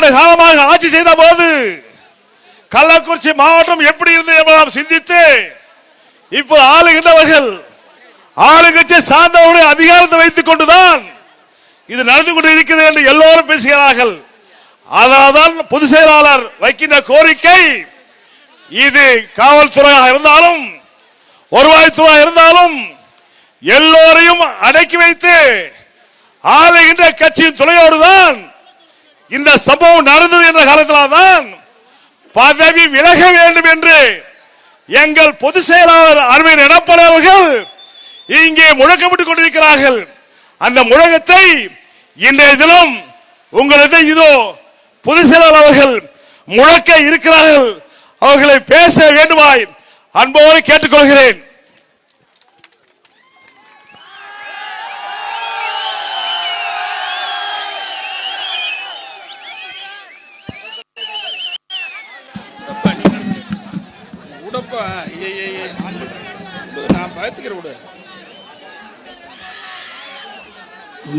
ஆண்டு காலமாக ஆட்சி செய்த போது கள்ளக்குறிச்சி மாவட்டம் எப்படி இருந்தது என்பதை சிந்தித்து இப்போது ஆளுகின்றவர்கள் ஆளுங்கட்சி சார்ந்தவருடைய அதிகாரத்தை வைத்துக் கொண்டுதான் இது நடந்து கொண்டு இருக்கிறது என்று எல்லோரும் பேசுகிறார்கள். அதனால்தான் பொதுச் செயலாளர் வைக்கின்ற கோரிக்கை, இது காவல்துறையாக இருந்தாலும் வருவாய்த்துறை இருந்தாலும் எல்லோரையும் அடக்கி வைத்து ஆளுகின்ற கட்சியின் துணையோடுதான் இந்த சம்பவம் நடந்தது என்ற காலத்தில்தான் பதவி விலக வேண்டும் என்று எங்கள் பொதுச் செயலாளர் அருமையின் எடப்பாடி அவர்கள் இங்கே முழக்கமிட்டுக் கொண்டிருக்கிறார்கள். அந்த முழக்கத்தை இன்றைய தினம் உங்களுக்கு இதோ பொதுச் செயலாளர் அவர்கள் முழக்க இருக்கிறார்கள். அவர்களை பேச வேண்டுமாய் அன்போடு கேட்டுக்கொள்கிறேன்.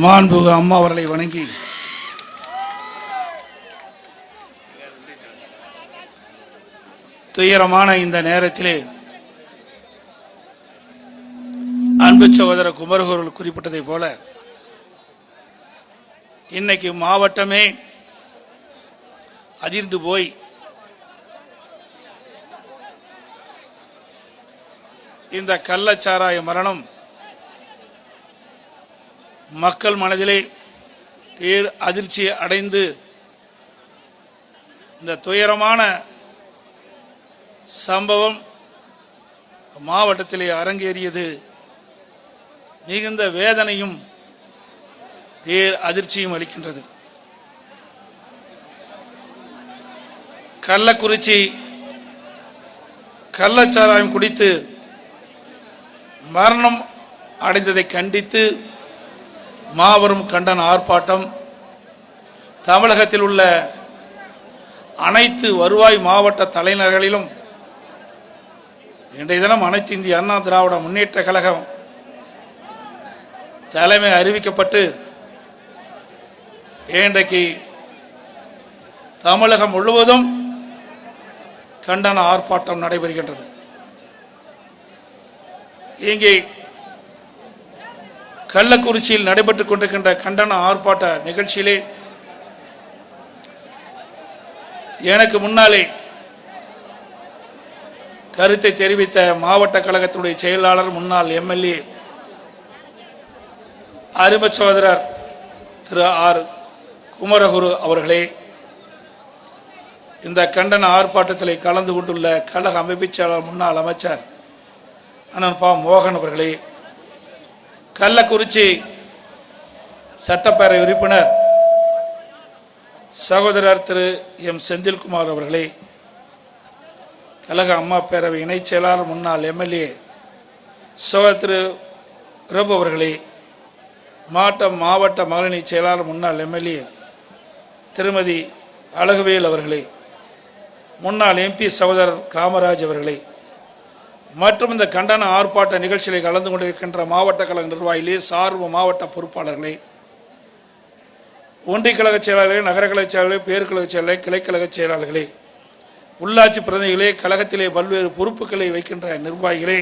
மாண்புமிகு அம்மா அவர்களை வணங்கி துயரமான இந்த நேரத்திலே அன்பு சகோதரர் குமரகுரு குறிப்பிட்டதை போல இன்னைக்கு மாவட்டமே அதிர்ந்து போய் இந்த கள்ளச்சாராய மரணம் மக்கள் மனதிலே பேர் அதிர்ச்சி அடைந்து இந்த துயரமான சம்பவம் மாவட்டத்திலே அரங்கேறியது மிகுந்த வேதனையும் பேர் அதிர்ச்சியும் அளிக்கின்றது. கள்ளக்குறிச்சி கள்ளச்சாராயம் குடித்து மரணம் அடைந்ததை கண்டித்து மாபெரும் கண்டன ஆர்ப்பாட்டம் தமிழகத்தில் உள்ள அனைத்து வருவாய் மாவட்ட தலைநகர்களிலும் இன்றைய தினம் அனைத்து இந்திய அண்ணா திராவிட முன்னேற்ற கழகம் தலைமை அறிவிக்கப்பட்டு இன்றைக்கு தமிழகம் முழுவதும் கண்டன ஆர்ப்பாட்டம் நடைபெறுகின்றது. இங்கே கள்ளக்குறிச்சியில் நடைபெற்றுக் கொண்டிருக்கின்ற கண்டன ஆர்ப்பாட்ட நிகழ்ச்சியிலே எனக்கு முன்னாலே கருத்தை தெரிவித்த மாவட்ட கழகத்தினுடைய செயலாளர் முன்னாள் எம்எல்ஏ அருமை சகோதரர் திரு ஆர் குமரகுரு அவர்களே, இந்த கண்டன ஆர்ப்பாட்டத்தில் கலந்து கொண்டுள்ள கழக அமைப்பு செயலாளர் முன்னாள் அமைச்சர் அண்ணன் பா மோகன் அவர்களே, கள்ளக்குறிச்சி சட்டப்பேரவை உறுப்பினர் சகோதரர் திரு எம் செந்தில்குமார் அவர்களே, கழக அம்மா பேரவை இணைச் செயலாளர் முன்னாள் எம்எல்ஏ சகோதரர் திரு பிரபு அவர்களே, மாவட்ட மகளிர் செயலாளர் முன்னாள் எம்எல்ஏ திருமதி அழகுவேல் அவர்களே, முன்னாள் எம்பி சகோதரர் காமராஜ் அவர்களே மற்றும் இந்த கண்டன ஆர்ப்பாட்ட நிகழ்ச்சியில் கலந்து கொண்டிருக்கின்ற மாவட்ட கழக நிர்வாகிகளே, சார்பு மாவட்ட பொறுப்பாளர்களே, ஒன்றிய கழக செயலாளர்களே, நகர கழக செயலாளர்களே, பேருக்கழக செயலாளர்களே, கிளைக்கழக செயலாளர்களே, உள்ளாட்சி பிரதிநிதிகளே, கழகத்திலே பல்வேறு பொறுப்புகளை வைக்கின்ற நிர்வாகிகளே,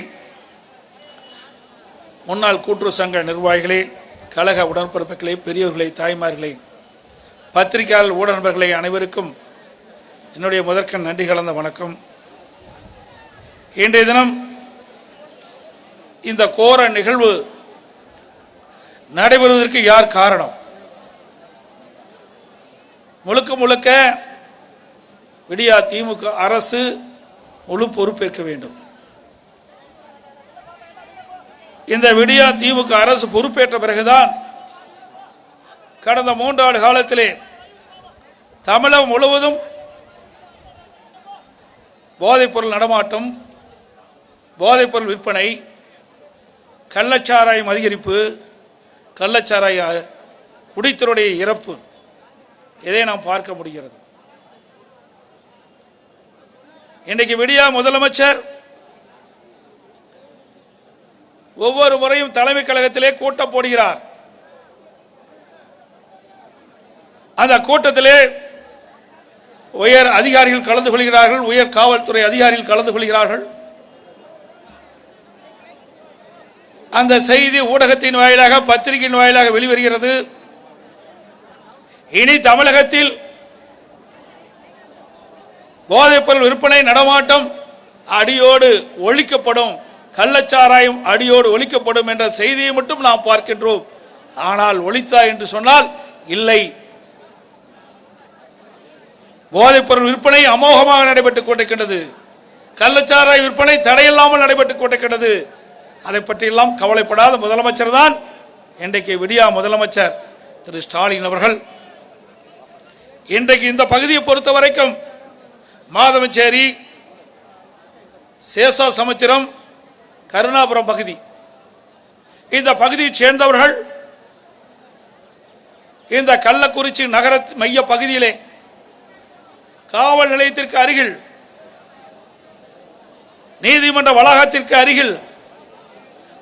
முன்னாள் கூட்டுறவு சங்க நிர்வாகிகளே, கழக உடன்பிறப்புகளே, பெரியவர்களே, தாய்மார்களே, பத்திரிகையாளர் ஊடக நண்பர்களே, அனைவருக்கும் என்னுடைய முதற்கண் நன்றி கலந்த வணக்கம். இன்றைய தினம் இந்த கோர நிகழ்வு நடைபெறுவதற்கு யார் காரணம்? முழுக்க முழுக்க விடியா திமுக அரசு முழு பொறுப்பேற்க வேண்டும். இந்த விடியா திமுக அரசு பொறுப்பேற்ற பிறகுதான் கடந்த 3 ஆண்டு காலத்திலே தமிழகம் முழுவதும் போதைப்பொருள் நடமாட்டம், போதைப்பொருள் விற்பனை, கள்ளச்சாராயம் அதிகரிப்பு, கள்ளச்சாராய குடித்தருடைய இறப்பு, இதை நாம் பார்க்க முடிகிறது. இன்றைக்கு விடியா முதலமைச்சர் ஒவ்வொரு முறையும் தலைமை கழகத்திலே கூட்டம் போடுகிறார். அந்த கூட்டத்திலே உயர் அதிகாரிகள் கலந்து கொள்கிறார்கள், உயர் காவல்துறை அதிகாரிகள் கலந்து கொள்கிறார்கள். அந்த செய்தி ஊடகத்தின் வாயிலாக, பத்திரிகையின் வாயிலாக வெளிவருகிறது. இனி தமிழகத்தில் போதைப்பொருள் விற்பனை நடமாட்டம் அடியோடு ஒழிக்கப்படும், கள்ளச்சாராயம் அடியோடு ஒழிக்கப்படும் என்ற செய்தியை மட்டும் நாம் பார்க்கின்றோம். ஆனால் ஒழித்தா என்று சொன்னால் இல்லை. போதைப்பொருள் விற்பனை அமோகமாக நடைபெற்றுக் கொண்டிருக்கின்றது. கள்ளச்சாராய விற்பனை தடையில்லாமல் நடைபெற்றுக் கொண்டிருக்கின்றது. அதை பற்றியெல்லாம் கவலைப்படாத முதலமைச்சர் தான் இன்றைக்கு விடியா முதலமைச்சர் திரு ஸ்டாலின் அவர்கள். இன்றைக்கு இந்த பகுதியை பொறுத்த வரைக்கும் மாதவச்சேரி, சேஷாசமுத்திரம், கருணாபுரம் பகுதி, இந்த பகுதியைச் சேர்ந்தவர்கள் இந்த கள்ளக்குறிச்சி நகர மைய பகுதியிலே காவல் நிலையத்திற்கு அருகில், நீதிமன்ற வளாகத்திற்கு அருகில்,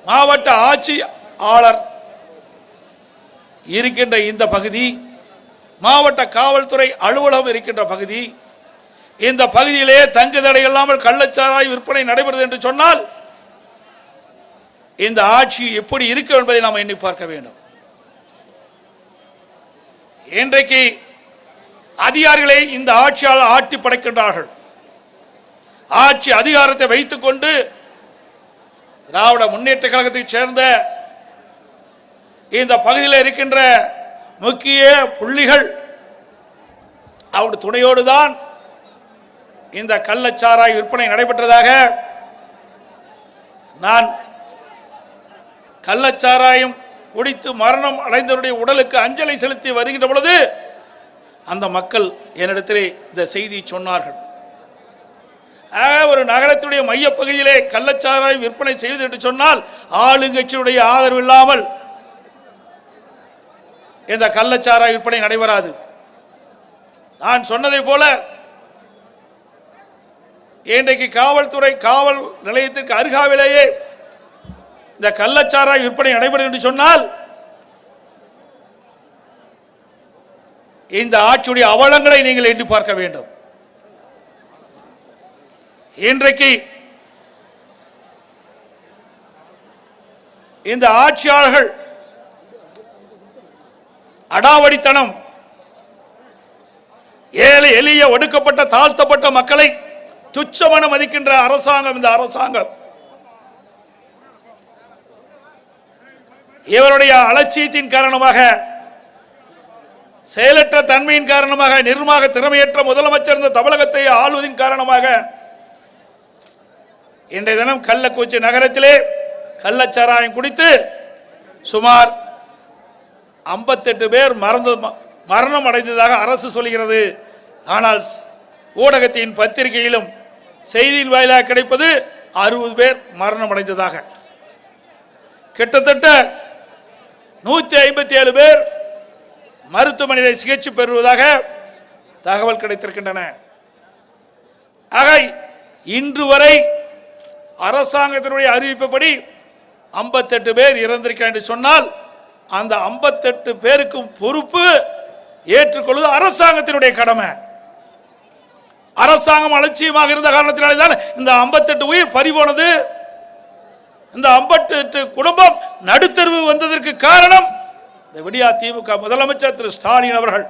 மாவட்ட ஆட்சியாளர் இருக்கின்ற இந்த பகுதி, மாவட்ட காவல்துறை அலுவலகம் இருக்கின்ற பகுதி, இந்த பகுதியிலே தங்கு தடை இல்லாமல் கள்ளச்சாராய விற்பனை நடைபெறுகிறது என்று சொன்னால் இந்த ஆட்சி எப்படி இருக்கும் என்பதை நாம் எண்ணி பார்க்க வேண்டும். இன்றைக்கு அதிகாரிகளை இந்த ஆட்சியாளர் ஆட்டி படைக்கின்றார்கள். ஆட்சி அதிகாரத்தை வைத்துக் கொண்டு திராவிட முன்னேற்ற கழகத்தைச் சேர்ந்த இந்த பகுதியில் இருக்கின்ற முக்கிய புள்ளிகள் அவருடைய துணையோடு தான் இந்த கள்ளச்சாராய விற்பனை நடைபெற்றதாக நான் கள்ளச்சாராயம் குடித்து மரணம் அடைந்தவருடைய உடலுக்கு அஞ்சலி செலுத்தி வருகின்ற பொழுது அந்த மக்கள் என்னிடத்திலே இந்த செய்தி சொன்னார்கள். ஒரு நகரத்துடைய மையப்பகுதியிலே கள்ளச்சாராயம் விற்பனை செய்வது என்று சொன்னால் ஆளுங்கட்சியுடைய ஆதரவு இல்லாமல் இந்த கள்ளச்சாராய விற்பனை நடைபெறாது. நான் சொன்னதை போல இன்றைக்கு காவல்துறை காவல் நிலையத்திற்கு அருகாவிலேயே இந்த கள்ளச்சாராய விற்பனை நடைபெறும் என்று சொன்னால் இந்த ஆட்சியுடைய அவலங்களை நீங்கள் எண்ணி பார்க்க வேண்டும். இன்றைக்கு இந்த ஆட்சியாளர்கள் அடாவடித்தனம், ஏழை எளிய ஒடுக்கப்பட்ட தாழ்த்தப்பட்ட மக்களை துச்சமென மதிக்கின்ற அரசாங்கம் இந்த அரசாங்கம். இவருடைய அலட்சியத்தின் காரணமாக, செயலற்ற தன்மையின் காரணமாக, நிர்வாக திறமையற்ற முதலமைச்சர் இந்த தமிழகத்தை ஆளுவதின் காரணமாக இன்றைய தினம் கள்ளக்குறிச்சி நகரத்திலே கள்ளச்சாராயம் குடித்து சுமார் 58 பேர் மரணம் அடைந்ததாக அரசு சொல்கிறது. ஆனால் ஊடகத்தின் பத்திரிகையிலும் செய்தியின் வாயிலாக கிடைப்பது 60 பேர் மரணம் அடைந்ததாக. கிட்டத்தட்ட 157 பேர் மருத்துவமனையில் சிகிச்சை பெறுவதாக தகவல் கிடைத்திருக்கின்றன. ஆக இன்று வரை அரசாங்கத்தினுடைய அறிவிப்பபடி 58 பேர் இறந்திருக்கிறார் என்று சொன்னால் அந்த 58 பேருக்கும் பொறுப்பு ஏற்றுக்கொள்வது அரசாங்கத்தினுடைய கடமை. அரசாங்கம் அலட்சியமாக இருந்த காரணத்தினாலே தான் இந்த 58 உயிர் பறிபோனது. இந்த 58 குடும்பம் நடுத்தருவு வந்ததற்கு காரணம் இந்த விடியா திமுக முதலமைச்சர் திரு ஸ்டாலின் அவர்கள்.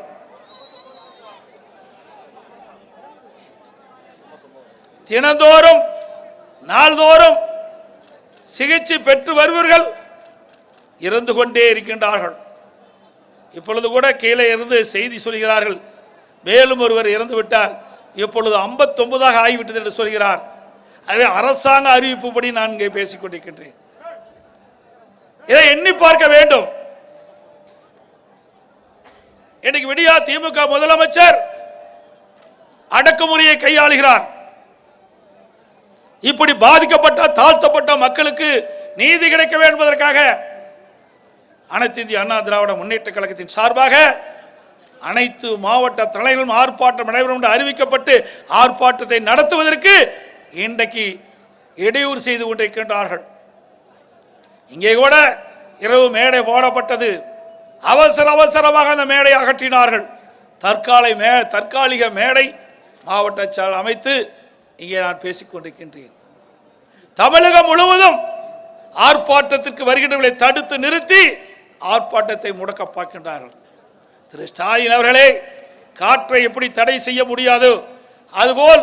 தினந்தோறும் நாள்தோறும் சிகிச்சை பெற்று வருவர்கள் இறந்து கொண்டே இருக்கின்றார்கள். இப்பொழுது கூட கீழே இருந்து செய்தி சொல்கிறார்கள், மேலும் ஒருவர் இறந்து விட்டார், இப்பொழுது 59ஆக ஆகிவிட்டது என்று சொல்கிறார். அதே அரசாங்க அறிவிப்புப்படி நான் இங்கே பேசிக் கொண்டிருக்கின்றேன். இதை எண்ணி பார்க்க வேண்டும். இன்னைக்கு விடியா திமுக முதலமைச்சர் அடக்குமுறையை கையாளுகிறார். இப்படி பாதிக்கப்பட்ட தாழ்த்தப்பட்ட மக்களுக்கு நீதி கிடைக்க வேண்டும் என்பதற்காக அனைத்து இந்திய அண்ணா திராவிட முன்னேற்ற கழகத்தின் சார்பாக அனைத்து மாவட்ட தலைவர்களும் ஆர்ப்பாட்டம் நடைபெறும் என்று அறிவிக்கப்பட்டு ஆர்ப்பாட்டத்தை நடத்துவதற்கு இன்றைக்கு இடையூறு செய்து கொண்டிருக்கின்றார்கள். இங்கே கூட இரவு மேடை போடப்பட்டது. அவசரமாக அந்த மேடை அகற்றினார்கள். தற்காலிக மேடை மாவட்ட செயலாளர் அமைத்து இங்கே நான் பேசிக் கொண்டிருக்கின்றேன். தமிழகம் முழுவதும் ஆர்ப்பாட்டத்திற்கு வருகின்றவர்களை தடுத்து நிறுத்தி ஆர்ப்பாட்டத்தை முடக்க பார்க்கின்றார்கள். திரு ஸ்டாலின் அவர்களே, காற்றை எப்படி தடை செய்ய முடியாது, அதுபோல்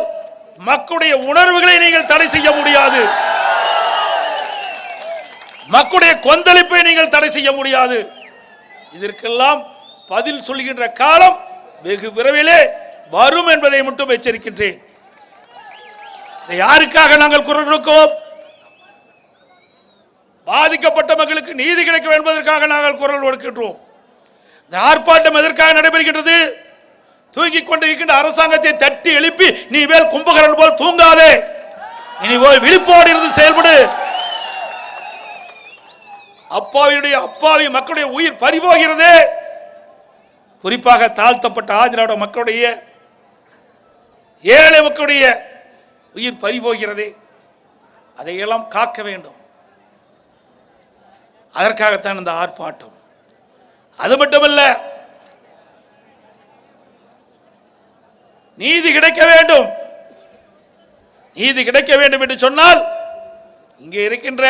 மக்களுடைய உணர்வுகளை நீங்கள் தடை செய்ய முடியாது, மக்களுடைய கொந்தளிப்பை நீங்கள் தடை செய்ய முடியாது. இதற்கெல்லாம் பதில் சொல்கின்ற காலம் வெகு விரைவிலே வரும் என்பதை மட்டும் எச்சரிக்கின்றேன். யாருக்காக நாங்கள் குரல் கொடுக்கிறோம்? பாதிக்கப்பட்ட மக்களுக்கு நீதி கிடைக்கும் என்பதற்காக நாங்கள் குரல் கொடுக்கின்றோம். இந்த ஆர்ப்பாட்டம் எதற்காக நடைபெறுகின்றது? தூங்கிக் கொண்டிருக்கின்ற அரசாங்கத்தை தட்டி எழுப்பி, நீ மேல் கும்பகரன் போல் தூங்காதே, இனி போய் விழிப்போடு இருந்து செயல்படு. அப்பாவி மக்களுடைய உயிர் பறிபோகிறது. குறிப்பாக தாழ்த்தப்பட்ட ஆதிராவிட மக்களுடைய, ஏழை மக்களுடைய உயிர் பறிபோகிறது. அதையெல்லாம் காக்க வேண்டும். அதற்காகத்தான் இந்த ஆர்ப்பாட்டம். அது மட்டுமல்ல, நீதி கிடைக்க வேண்டும். நீதி கிடைக்க வேண்டும் என்று சொன்னால் இங்கே இருக்கின்ற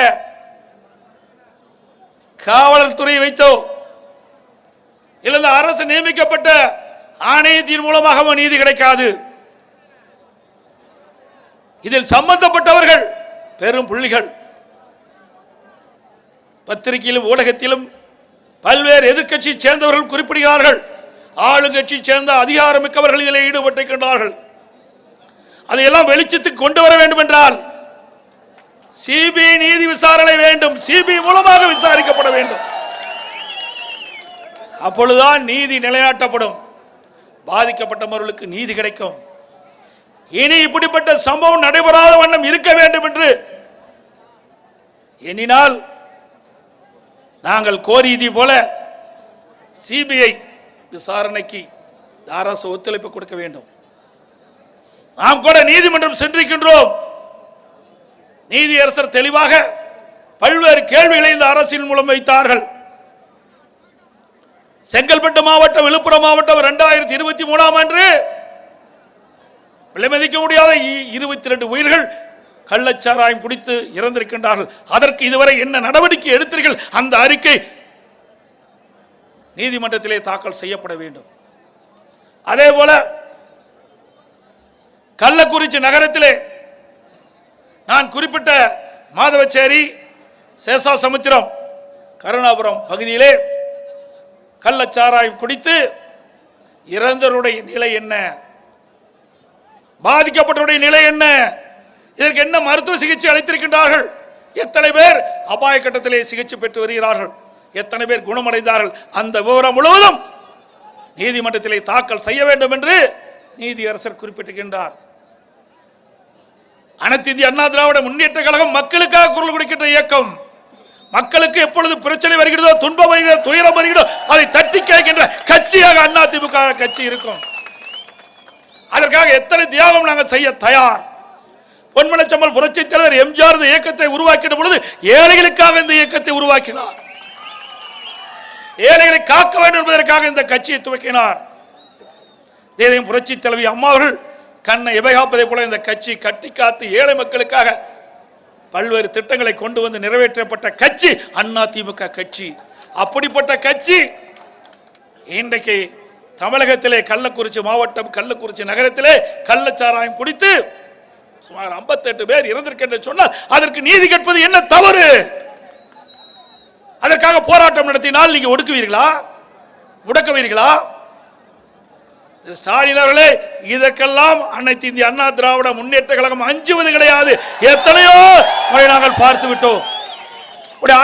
காவலர் துறையை வைத்தோ இல்ல அரசு நியமிக்கப்பட்ட ஆணையத்தின் மூலமாக நீதி கிடைக்காது. இதில் சம்பந்தப்பட்டவர்கள் பெரும் புள்ளிகள். பத்திரிகையிலும் ஊடகத்திலும் பல்வேறு எதிர்க்கட்சியை சேர்ந்தவர்கள் குறிப்பிடுகிறார்கள். ஆளுங்கட்சியை சேர்ந்த அதிகாரமிக்கவர்கள் இதில் ஈடுபட்டிருக்கின்றார்கள். அதையெல்லாம் வெளிச்சத்துக்கு கொண்டு வர வேண்டும் என்றால் சிபிஐ நீதி விசாரணை வேண்டும். சிபிஐ மூலமாக விசாரிக்கப்பட வேண்டும். அப்பொழுதுதான் நீதி நிலைநாட்டப்படும். பாதிக்கப்பட்டவர்களுக்கு நீதி கிடைக்கும். இனி இப்படிப்பட்ட சம்பவம் நடைபெறாத வண்ணம் இருக்க வேண்டும் என்று எண்ணினால் நாங்கள் கோரியதை போல சிபிஐ விசாரணைக்கு அரசு ஒத்துழைப்பு கொடுக்க வேண்டும். நாம் கூட நீதிமன்றம் சென்றிருக்கின்றோம். நீதியரசர் தெளிவாக பல்வேறு கேள்விகளை இந்த அரசின் மூலம் வைத்தார்கள். செங்கல்பட்டு மாவட்டம், விழுப்புரம் மாவட்டம் 2023 அன்று விலைமதிக்க முடியாத 22 உயிர்கள் கள்ளச்சாராயம் குடித்து இறந்திருக்கின்றார்கள். அதற்கு இதுவரை என்ன நடவடிக்கை எடுத்தீர்கள்? அந்த அறிக்கை நீதிமன்றத்திலே தாக்கல் செய்யப்பட வேண்டும். அதே போல கள்ளக்குறிச்சி நகரத்திலே நான் குறிப்பிட்ட மாதவச்சேரி, சேஷாசமுத்திரம், கருணாபுரம் பகுதியிலே கள்ளச்சாராயம் குடித்து இறந்தவருடைய நிலை என்ன, பாதிக்கப்பட்டவருடைய நிலை என்ன, இதற்கு என்ன மருத்துவ சிகிச்சை அளித்திருக்கின்றார்கள், எத்தனை பேர் அபாய கட்டத்திலே சிகிச்சை பெற்று வருகிறார்கள், எத்தனை பேர் குணமடைந்தார்கள், அந்த விவரம் முழுவதும் நீதிமன்றத்திலே தாக்கல் செய்ய வேண்டும் என்று நீதியரசர் குறிப்பிட்டிருக்கின்றார். அனைத்து இந்திய அண்ணா திராவிட முன்னேற்ற கழகம் மக்களுக்காக குரல் கொடுக்கின்ற இயக்கம். மக்களுக்கு எப்பொழுது பிரச்சனை வருகிறதோ, துன்பம் வருகிறதோ, துயரம் வருகிறதோ அதை தட்டி கேட்கின்ற கட்சியாக அதிமுக கட்சி இருக்கும். அதற்காக எத்தனை தியாகம் நாங்கள் செய்ய தயார். பொன்மனச்செம்மல் புரட்சித் தலைவர் எம்ஜிஆர் இந்த இயக்கத்தை உருவாக்கின பொழுது ஏழைகளுக்காக இந்த இயக்கத்தை உருவாக்கினார். ஏழைகளை காக்க வேண்டும் என்பதற்காக இந்த கட்சியை துவக்கினார். புரட்சித் தலைவி அம்மா அவர்கள் கண்ணை எபைகாப்பதை போல இந்த கட்சி கட்டி காத்து ஏழை மக்களுக்காக பல்வேறு திட்டங்களை கொண்டு வந்து நிறைவேற்றப்பட்ட கட்சி அதிமுக கட்சி. அப்படிப்பட்ட கட்சி இன்றைக்கு தமிழகத்திலே கள்ளக்குறிச்சி மாவட்டம், கள்ளக்குறிச்சி நகரத்திலே கள்ளச்சாராயம் குடித்து சுமார் 58 பேர் இறந்திருக்கின்ற சொன்னால் அதற்கு நீதி கேட்பது என்ன தவறு? அதற்காக போராட்டம் நடத்தினால் நீங்க ஒடுக்குவீர்களா, முடக்குவீர்களா? ஸ்டாலின் அவர்களே, இதற்கெல்லாம் அனைத்து இந்திய அண்ணா திராவிட முன்னேற்ற கழகம் அஞ்சுவது கிடையாது. எத்தனையோ முறை நாங்கள் பார்த்து விட்டோம்.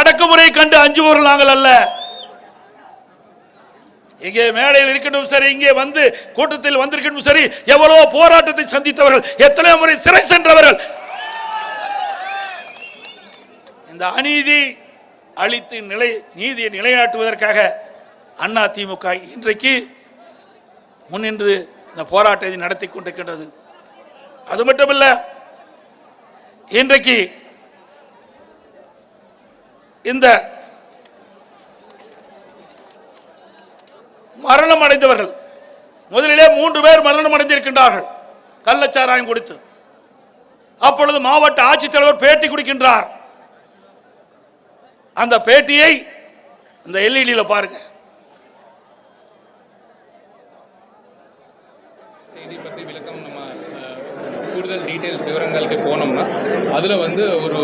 அடக்குமுறை கண்டு அஞ்சுபவர்கள் நாங்கள் அல்ல. இங்கே மேடையில் இருக்கட்டும் சரி, இங்கே வந்து கூட்டத்தில் வந்திருக்கட்டும் சரி, எவ்வளவோ போராட்டத்தை சந்தித்தவர்கள், எத்தனையோ முறை சிறை சென்றவர்கள். இந்த அநீதி அளித்து நீதியை நிலைநாட்டுவதற்காக அதிமுக இன்றைக்கு முன்னின்று இந்த போராட்டத்தை நடத்தி கொண்டிருக்கின்றது. அது மட்டுமல்ல, இன்றைக்கு இந்த மரணம் அடைந்தவர்கள் முதலிலே 3 பேர் மரணம் அடைந்திருக்கின்றார்கள். கள்ளச்சாராயம் குடித்து. அப்பொழுது மாவட்ட ஆட்சித்தலைவர் பேட்டி கொடுக்கின்றார். அந்த பேட்டியை இந்த எல்இடியில் பாருங்க. செய்தி பற்றி விளக்கம் நம்ம கூடுதல் டீட்டெயில் விவரங்களுக்கு போனோம்னா அதுல வந்து ஒரு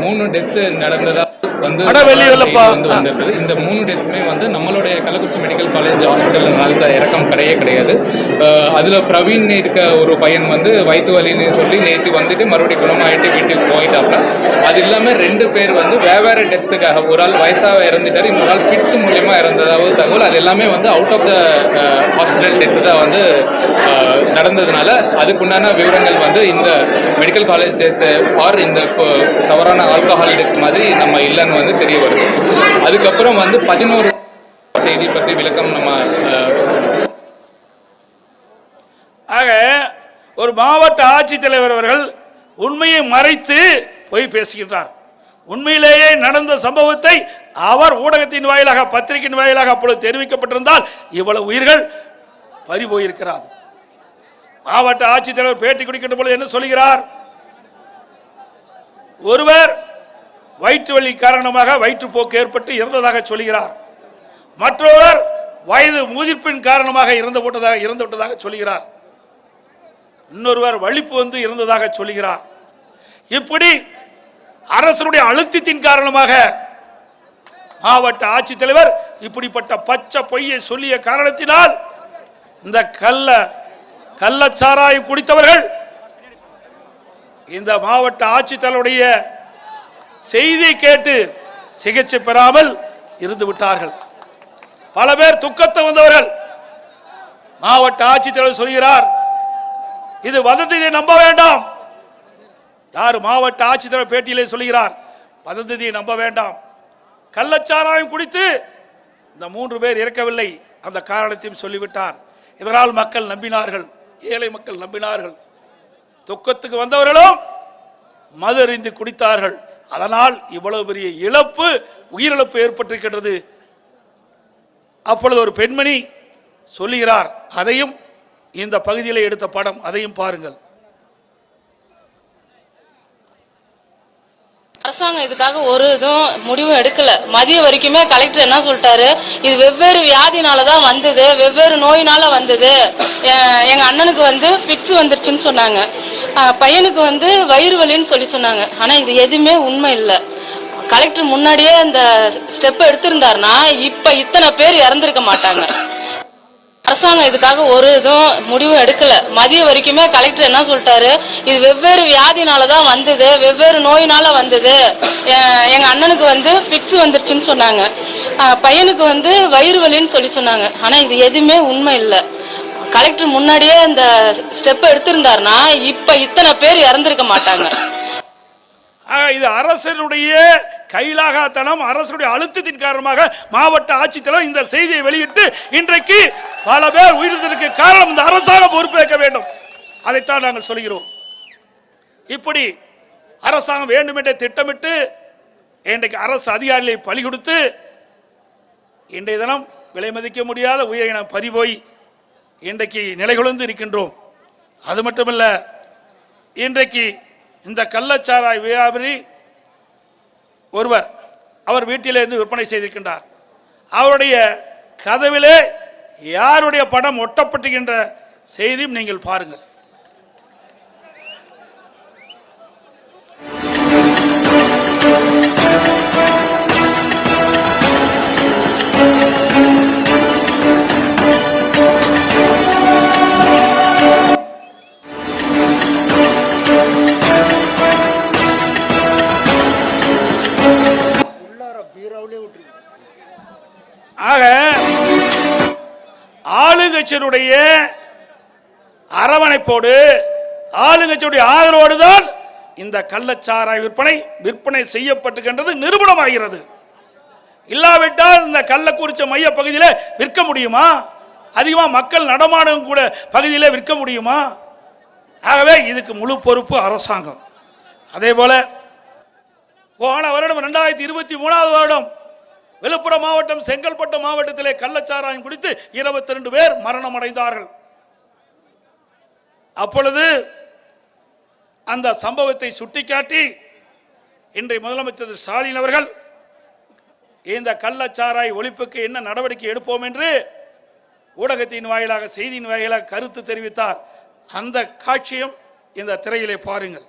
3 டெத்து நடந்ததா வந்து வந்திருக்குது. இந்த 3 டெத்துமே வந்து நம்மளுடைய கள்ளக்குறிச்சி மெடிக்கல் காலேஜ் ஹாஸ்பிட்டல் நடந்த இறக்கம் கிடையாது. அதுல பிரவீன் இருக்க ஒரு பையன் வந்து வயிற்று வலின்னு சொல்லி நேற்று வந்துட்டு மறுபடியும் குணமாயிட்டு வீட்டுக்கு போயிட்டாங்க. அது இல்லாம 2 பேர் வந்து வேற டெத்துக்காக, ஒரு ஆள் வயசாக இறந்துட்டாரு, இன்னொரு ஆள் பிட்ஸ் மூலியமா இறந்ததாவது தகவல். அது எல்லாமே வந்து out of the hospital death தான் வந்து நடந்ததுனால அதுக்குண்டான விவரங்கள் வந்து இந்த மெடிக்கல் காலேஜ் டெத்து ஆர் இந்த தவறான ஆல்கஹால் டெத் மாதிரி நம்ம இல்லைன்னு வந்து தெரிய வருது. அதுக்கப்புறம் வந்து 11 செய்தி பற்றி விளக்கம் நம்ம ஆக ஒரு மாவட்ட ஆட்சித்தலைவர் அவர்கள் உண்மையை மறைத்து போய் பேசுகின்றார். உண்மையிலேயே நடந்த சம்பவத்தை அவர் ஊடகத்தின் வாயிலாக, பத்திரிகையின் வாயிலாக அப்பொழுது தெரிவிக்கப்பட்டிருந்தால் இவ்வளவு உயிர்கள் பறி போயிருக்கிறார். மாவட்ட ஆட்சித்தலைவர் பேட்டி கொடுக்கின்ற பொழுது என்ன சொல்கிறார்? ஒருவர் வயிற்று வலி காரணமாக வயிற்றுப்போக்கு ஏற்பட்டு இறந்ததாக சொல்கிறார். மற்றொருவர் வயது முதிர்ப்பின் காரணமாக இறந்து விட்டதாக சொல்கிறார். இன்னொருவர் வலிப்பு வந்து இறந்ததாக சொல்கிறார். இப்படி அரசனுடைய அழுத்தத்தின் காரணமாக மாவட்ட ஆட்சித்தலைவர் இப்படிப்பட்ட பச்சை பொய்யை சொல்லிய காரணத்தினால் இந்த கள்ளச்சாராயம் குடித்தவர்கள் இந்த மாவட்ட ஆட்சித்தலைவருடைய செய்தியை கேட்டு சிகிச்சை பெறாமல் இருந்து விட்டார்கள். பல பேர் துக்கத்தை வந்தவர்கள். மாவட்ட ஆட்சித்தலைவர் சொல்கிறார், இது வதந்தியை நம்ப வேண்டாம். யார்? மாவட்ட ஆட்சித்தலைவர் பேட்டியிலே சொல்கிறார், வதந்தியை நம்ப வேண்டாம். கள்ளச்சாராயம் குடித்து இந்த 3 பேர் இறக்கவில்லை, அந்த காரணத்தையும் சொல்லிவிட்டார். இதனால் மக்கள் நம்பினார்கள், ஏழை மக்கள் நம்பினார்கள். துக்கத்துக்கு வந்தவர்களும் மது அறிந்து குடித்தார்கள். அதனால் இவ்வளவு பெரிய இழப்பு, உயிரிழப்பு ஏற்பட்டிருக்கின்றது. அப்பொழுது ஒரு பெண்மணி சொல்லுகிறார். அதையும் இந்த பகுதியில் எடுத்த படம், அதையும் பாருங்கள். அரசாங்கம் இதுக்காக ஒரு இதுவும் முடிவும் எடுக்கல. மதிய வரைக்குமே கலெக்டர் என்ன சொல்லிட்டாரு, இது வெவ்வேறு வியாதினாலதான் வந்தது, வெவ்வேறு நோயினால வந்தது. எங்க அண்ணனுக்கு வந்து பிக்ஸ் வந்துருச்சுன்னு சொன்னாங்க, பையனுக்கு வந்து வயிறு வலின்னு சொல்லி சொன்னாங்க. ஆனா இது எதுவுமே உண்மை இல்லை. கலெக்டர் முன்னாடியே அந்த ஸ்டெப் எடுத்திருந்தாருன்னா இப்ப இத்தனை பேர் இறந்திருக்க மாட்டாங்க. அரசாங்கம் இதுக்காக ஒரு இதுவும் முடிவும் எடுக்கல. மதிய வரைக்குமே கலெக்டர் என்ன சொல்லிட்டாரு, இது வெவ்வேறு வியாதினாலதான் வந்தது, வெவ்வேறு நோயினால வந்தது. எங்க அண்ணனுக்கு வந்து பிக்ஸ் வந்துருச்சுன்னு சொன்னாங்க, பையனுக்கு வந்து வயிறு வலின்னு சொல்லி சொன்னாங்க. ஆனா இது எதுவுமே உண்மை இல்லை. கலெக்டர் முன்னாடியே அந்த ஸ்டெப் எடுத்திருந்தாருன்னா இப்ப இத்தனை பேர் இறந்திருக்க மாட்டாங்க. இது அரசனுடைய கைலாகத்தனம், அரசுடைய அழுத்தத்தின் காரணமாக மாவட்ட ஆட்சித்தலைவர் இந்த செய்தியை வெளியிட்டு இன்றைக்கு பல பேர் உயிரிழந்ததற்கு காரணம் இந்த அரசாங்கம் பொறுப்பேற்க வேண்டும். அதைத்தான் நாங்கள் சொல்கிறோம். இப்படி அரசாங்கம் வேண்டுமென்றே திட்டமிட்டு இன்றைக்கு அரசு அதிகாரிகளை பலி கொடுத்து இன்றைய தினம் விலை மதிக்க முடியாத உயிரை நாம் பறிபோய் இன்றைக்கு நிலைகுலந்து இருக்கின்றோம். அது மட்டுமல்ல, இன்றைக்கு இந்த கள்ளச்சாராய வியாபாரி ஒருவர் அவர் வீட்டிலிருந்து விற்பனை செய்திருக்கின்றார். அவருடைய கதவிலே யாருடைய படம் ஒட்டப்பட்டுகின்ற செய்தியும் நீங்கள் பாருங்கள். ஆக ஆளுங்கட்சியினுடைய அரவணைப்போடு, ஆளுங்கட்சியுடைய ஆதரவோடு தான் இந்த கள்ளச்சாராய விற்பனை செய்யப்பட்டுகின்றது நிரூபணமாகிறது. இல்லாவிட்டால் இந்த கள்ளக்குறிச்சி மைய பகுதியில் விற்க முடியுமா? அதிகமாக மக்கள் நடமாடும் கூட பகுதியில் விற்க முடியுமா? ஆகவே இதுக்கு முழு பொறுப்பு அரசாங்கம். அதே போல போன வருடம் 2023 வருடம் விழுப்புரம் மாவட்டம் செங்கல்பட்டு மாவட்டத்திலே கள்ளச்சாராயம் குடித்து 22 பேர் மரணம் அடைந்தார்கள். அப்பொழுது அந்த சம்பவத்தை சுட்டிக்காட்டி இன்றைய முதலமைச்சர் ஸ்டாலின் அவர்கள் இந்த கள்ளச்சாராய் ஒழிப்புக்கு என்ன நடவடிக்கை எடுப்போம் என்று ஊடகத்தின் வாயிலாக, செய்தியின் வாயிலாக கருத்து தெரிவித்தார். அந்த காட்சியும் இந்த திரையிலே பாருங்கள்.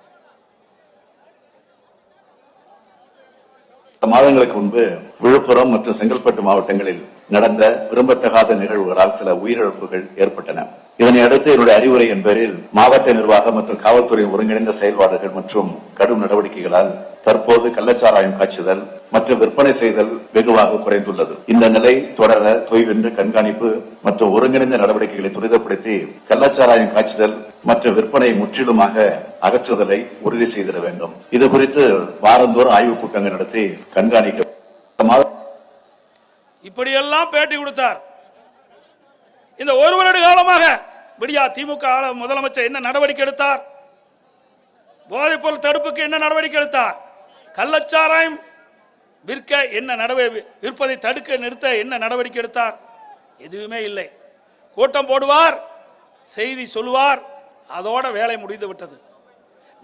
மாதங்களுக்கு முன்பு விழுப்புரம் மற்றும் செங்கல்பட்டு மாவட்டங்களில் நடந்த விரும்பத்தகாத நிகழ்வுகளால் சில உயிரிழப்புகள் ஏற்பட்டன. இதனை அடுத்து என்னுடைய அறிவுரையின் பேரில் மாவட்ட நிர்வாகம் மற்றும் காவல்துறை ஒருங்கிணைந்த செயல்பாடுகள் மற்றும் கடும் நடவடிக்கைகளால் தற்போது கள்ளச்சாராயம் காய்ச்சுதல் மற்றும் விற்பனை செய்தல் வெகுவாக குறைந்துள்ளது. இந்த நிலை தொடர தொய்வின்றி கண்காணிப்பு மற்றும் ஒருங்கிணைந்த நடவடிக்கைகளை துரிதப்படுத்தி கள்ளச்சாராயம் காய்ச்சுதல் மற்றும் விற்பனை முற்றிலுமாக அகற்றுதலை உறுதி செய்திட வேண்டும். இது குறித்து வாரந்தோறும் ஆய்வுக் கூட்டங்கள் நடத்தி கண்காணிக்க. இப்படியெல்லாம் பேட்டி கொடுத்தார். இந்த ஒரு வருட காலமாக விடியா திமுக முதலமைச்சர் என்ன நடவடிக்கை எடுத்தார்? போதைப்பொருள் தடுப்புக்கு என்ன நடவடிக்கை எடுத்தார்? கள்ளச்சாராயம் விற்க என்ன நடவடிக்கை, விற்பதை தடுக்க நிறுத்த என்ன நடவடிக்கை எடுத்தார்? எதுவுமே இல்லை. கூட்டம் போடுவார், செய்தி சொல்லுவார், அதோட வேலை முடிந்து விட்டது.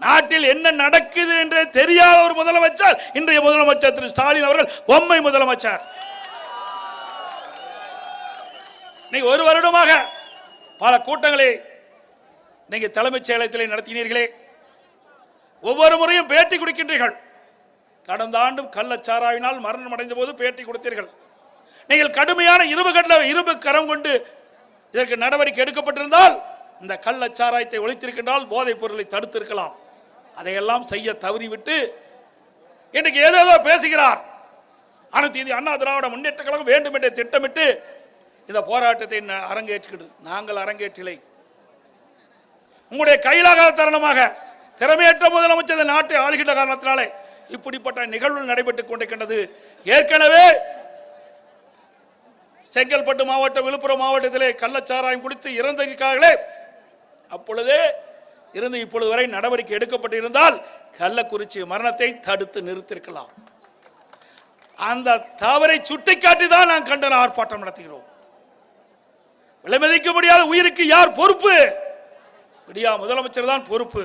நாட்டில் என்ன நடக்குது என்று தெரியாத ஒரு முதலமைச்சர் இன்றைய முதலமைச்சர் திரு ஸ்டாலின் அவர்கள் பொம்மை முதலமைச்சர். நீங்க ஒரு வருடமாக பல கூட்டங்களை நீங்க தலைமைச் செயலகத்தில் நடத்தினீர்களே, ஒவ்வொரு முறையும் பேட்டி கொடுக்கின்றீர்கள். கடந்த ஆண்டும் கள்ளச்சாராயினால் மரணம் அடைந்த போது பேட்டி கொடுத்தீர்கள். நீங்கள் கடுமையான இரும்பு கரம் கொண்டு இதற்கு நடவடிக்கை எடுக்கப்பட்டிருந்தால் இந்த கள்ளச்சாராயத்தை ஒழித்திருக்கின்றால் போதைப் பொருளை தடுத்திருக்கலாம். அதையெல்லாம் செய்ய தவறிவிட்டு இன்றைக்கு ஏதேதோ பேசுகிறார். அனைத்து இந்திய அண்ணா திராவிட முன்னேற்ற கழகம் வேண்டும் என்று திட்டமிட்டு இந்த போராட்டத்தை அரங்கேற்றுகிறது. நாங்கள் அரங்கேற்றிலை. உங்களுடைய கையிலாக தருணமாக திறமையற்ற முதலமைச்சர் நாட்டை ஆளுகின்ற காரணத்தினாலே இப்படிப்பட்ட நிகழ்வு நடைபெற்றுக் கொண்டிருக்கின்றது. ஏற்கனவே செங்கல்பட்டு மாவட்டம், விழுப்புரம் மாவட்டத்திலே கள்ளச்சாராயம் குடித்து இறந்திருக்கிறார்களே, அப்பொழுதே இருந்து இப்பொழுது வரை நடவடிக்கை எடுக்கப்பட்டிருந்தால் கள்ளக்குறிச்சி மரணத்தை தடுத்து நிறுத்திருக்கலாம். அந்த தவறை சுட்டிக்காட்டி தான் நாம் கண்டன ஆர்ப்பாட்டம் நடத்துகிறோம். விலைமதிக்க முடியாத உயிருக்கு யார் பொறுப்பு? விடியா முதலமைச்சர் தான் பொறுப்பு.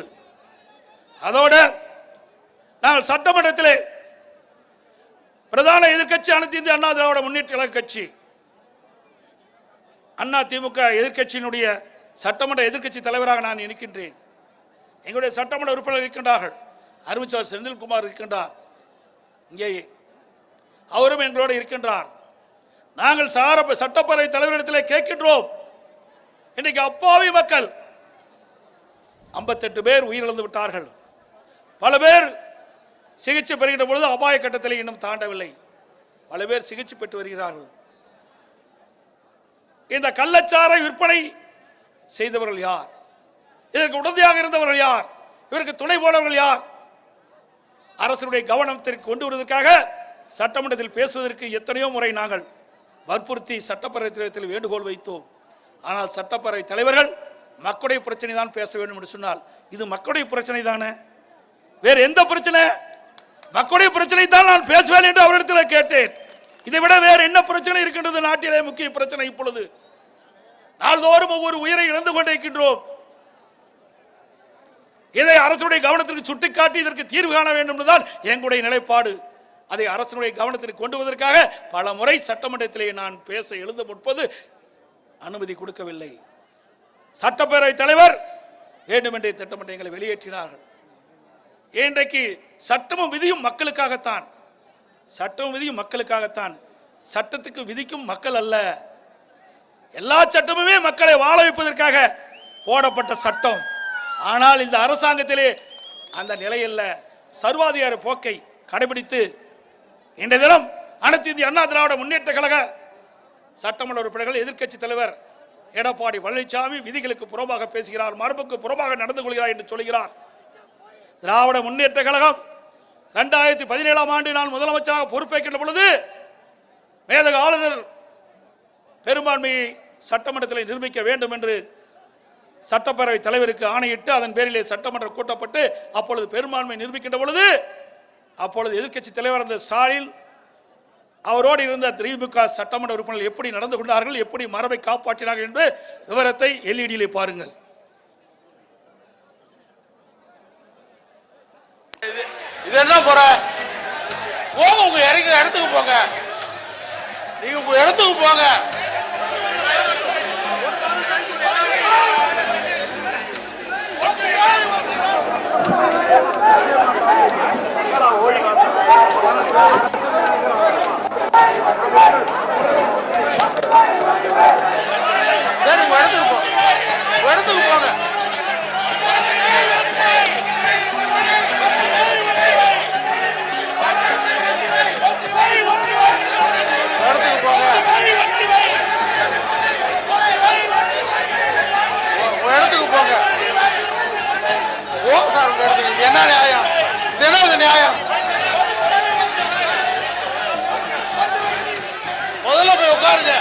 அதோட நாங்கள் சட்டமன்றத்திலே பிரதான எதிர்க்கட்சி அனைத்து இந்திய அண்ணா திராவிட முன்னேற்ற கழக கட்சி, அண்ணா திமுக எதிர்க்கட்சியினுடைய சட்டமன்ற எதிர்க்கட்சி தலைவராக நான் இருக்கின்றேன். எங்களுடைய சட்டமன்ற உறுப்பினர் இருக்கின்றார்கள். அறிவிச்சவர் செந்தில்குமார் இருக்கின்றார். இங்கே அவரும் எங்களோடு இருக்கின்றார். நாங்கள் சட்டப்பேரவை தலைவரிடத்திலே கேட்கின்றோம். இன்னைக்கு அப்பாவி மக்கள் 58 பேர் உயிரிழந்து விட்டார்கள். பல பேர் சிகிச்சை பெறுகின்ற பொழுது அபாய கட்டத்தில் இன்னும் தாண்டவில்லை. பல பேர் சிகிச்சை பெற்று வருகிறார்கள். இந்த கள்ளச்சாராய விற்பனை செய்தவர்கள் யார்? இதற்கு உடந்தையாக இருந்தவர்கள் யார்? இவருக்கு துணை போனவர்கள் யார்? அரசுடைய கவனத்திற்கு கொண்டு வருவதற்காக சட்டமன்றத்தில் பேசுவதற்கு எத்தனையோ முறை நாங்கள் வற்புறுத்தி சட்டப்பேரவை தலைவர்கள் வேண்டுகோள் வைத்தோம். ஆனால் சட்டப்பேரவை தலைவர்கள் மக்களுடைய பிரச்சனை தான் பேச வேண்டும் என்று சொன்னால் இது மக்களுடைய பிரச்சனை தானே, வேறு எந்த பிரச்சனை? மக்களுடைய பிரச்சனை தான் நான் பேசுவேன் என்று அவரிடத்தில் கேட்டேன். இதை விட வேறு என்ன பிரச்சனை இருக்கின்றது? நாட்டிலே முக்கிய பிரச்சனை இப்பொழுது நாள்தோறும் ஒவ்வொரு உயிரை இழந்து கொண்டிருக்கின்றோம். இதை அரசுடைய கவனத்திற்கு சுட்டிக்காட்டி இதற்கு தீர்வு காண வேண்டும் என்றுதான் எங்களுடைய நிலைப்பாடு. அதை அரசுடைய கவனத்திற்கு கொண்டு வருவதற்காக பல முறை சட்டமன்றத்திலே நான் பேச எழுத முற்பது அனுமதி கொடுக்கவில்லை. சட்டப்பேரவை தலைவர் வேண்டுமென்றே திட்டமிட்டு எங்களை வெளியேற்றினார்கள். இன்றைக்கு சட்டமும் விதியும் மக்களுக்காகத்தான். சட்டமும் விதியும் மக்களுக்காகத்தான். சட்டத்துக்கு விதிக்கும் மக்கள் அல்ல. எல்லா சட்டமுமே மக்களை வாழ வைப்பதற்காக போடப்பட்ட சட்டம். ஆனால் இந்த அரசாங்கத்திலே அந்த நிலையில் சர்வாதிகார போக்கை கடைபிடித்து இன்றைய தினம் அனைத்து இந்திய அண்ணா திராவிட முன்னேற்ற கழக சட்டமன்ற உறுப்பினர்கள் எதிர்க்கட்சி தலைவர் எடப்பாடி பழனிசாமி விதிகளுக்கு புறமாக பேசுகிறார், மரபுக்கு புறமாக நடந்து கொள்கிறார் என்று சொல்கிறார். திராவிட முன்னேற்ற கழகம் 2017ஆம் ஆண்டு நான் முதலமைச்சராக பொறுப்பேற்கின்ற பொழுது மேதக ஆளுநர் பெரும்பான்மையை சட்டமன்றத்தில் நிரூபிக்க வேண்டும் என்று சட்டப்பேரவை தலைவருக்கு ஆணையிட்டு அதன் பேரிலே சட்டமன்றம் கூட்டப்பட்டு அப்பொழுது பெரும்பான்மை நிரூபிக்கின்ற பொழுது அப்பொழுது எதிர்க்கட்சி தலைவர் அந்த ஸ்டாலின் அவரோடு இருந்த திமுக சட்டமன்ற உறுப்பினர்கள் எப்படி நடந்து கொண்டார்கள், எப்படி மரபை காப்பாற்றினார்கள் என்ற விவரத்தை எல்இடியிலே பாருங்கள். என்ன போற போங்க, உங்க இடத்துக்கு போங்க, நீங்க உங்க இடத்துக்கு போங்க. சரி, உங்க இடத்துக்கு போங்க, உங்க இடத்துக்கு போங்க. என்ன நியாயம்? இது என்ன நியாயம்? முதல்ல போய் உட்காருங்க,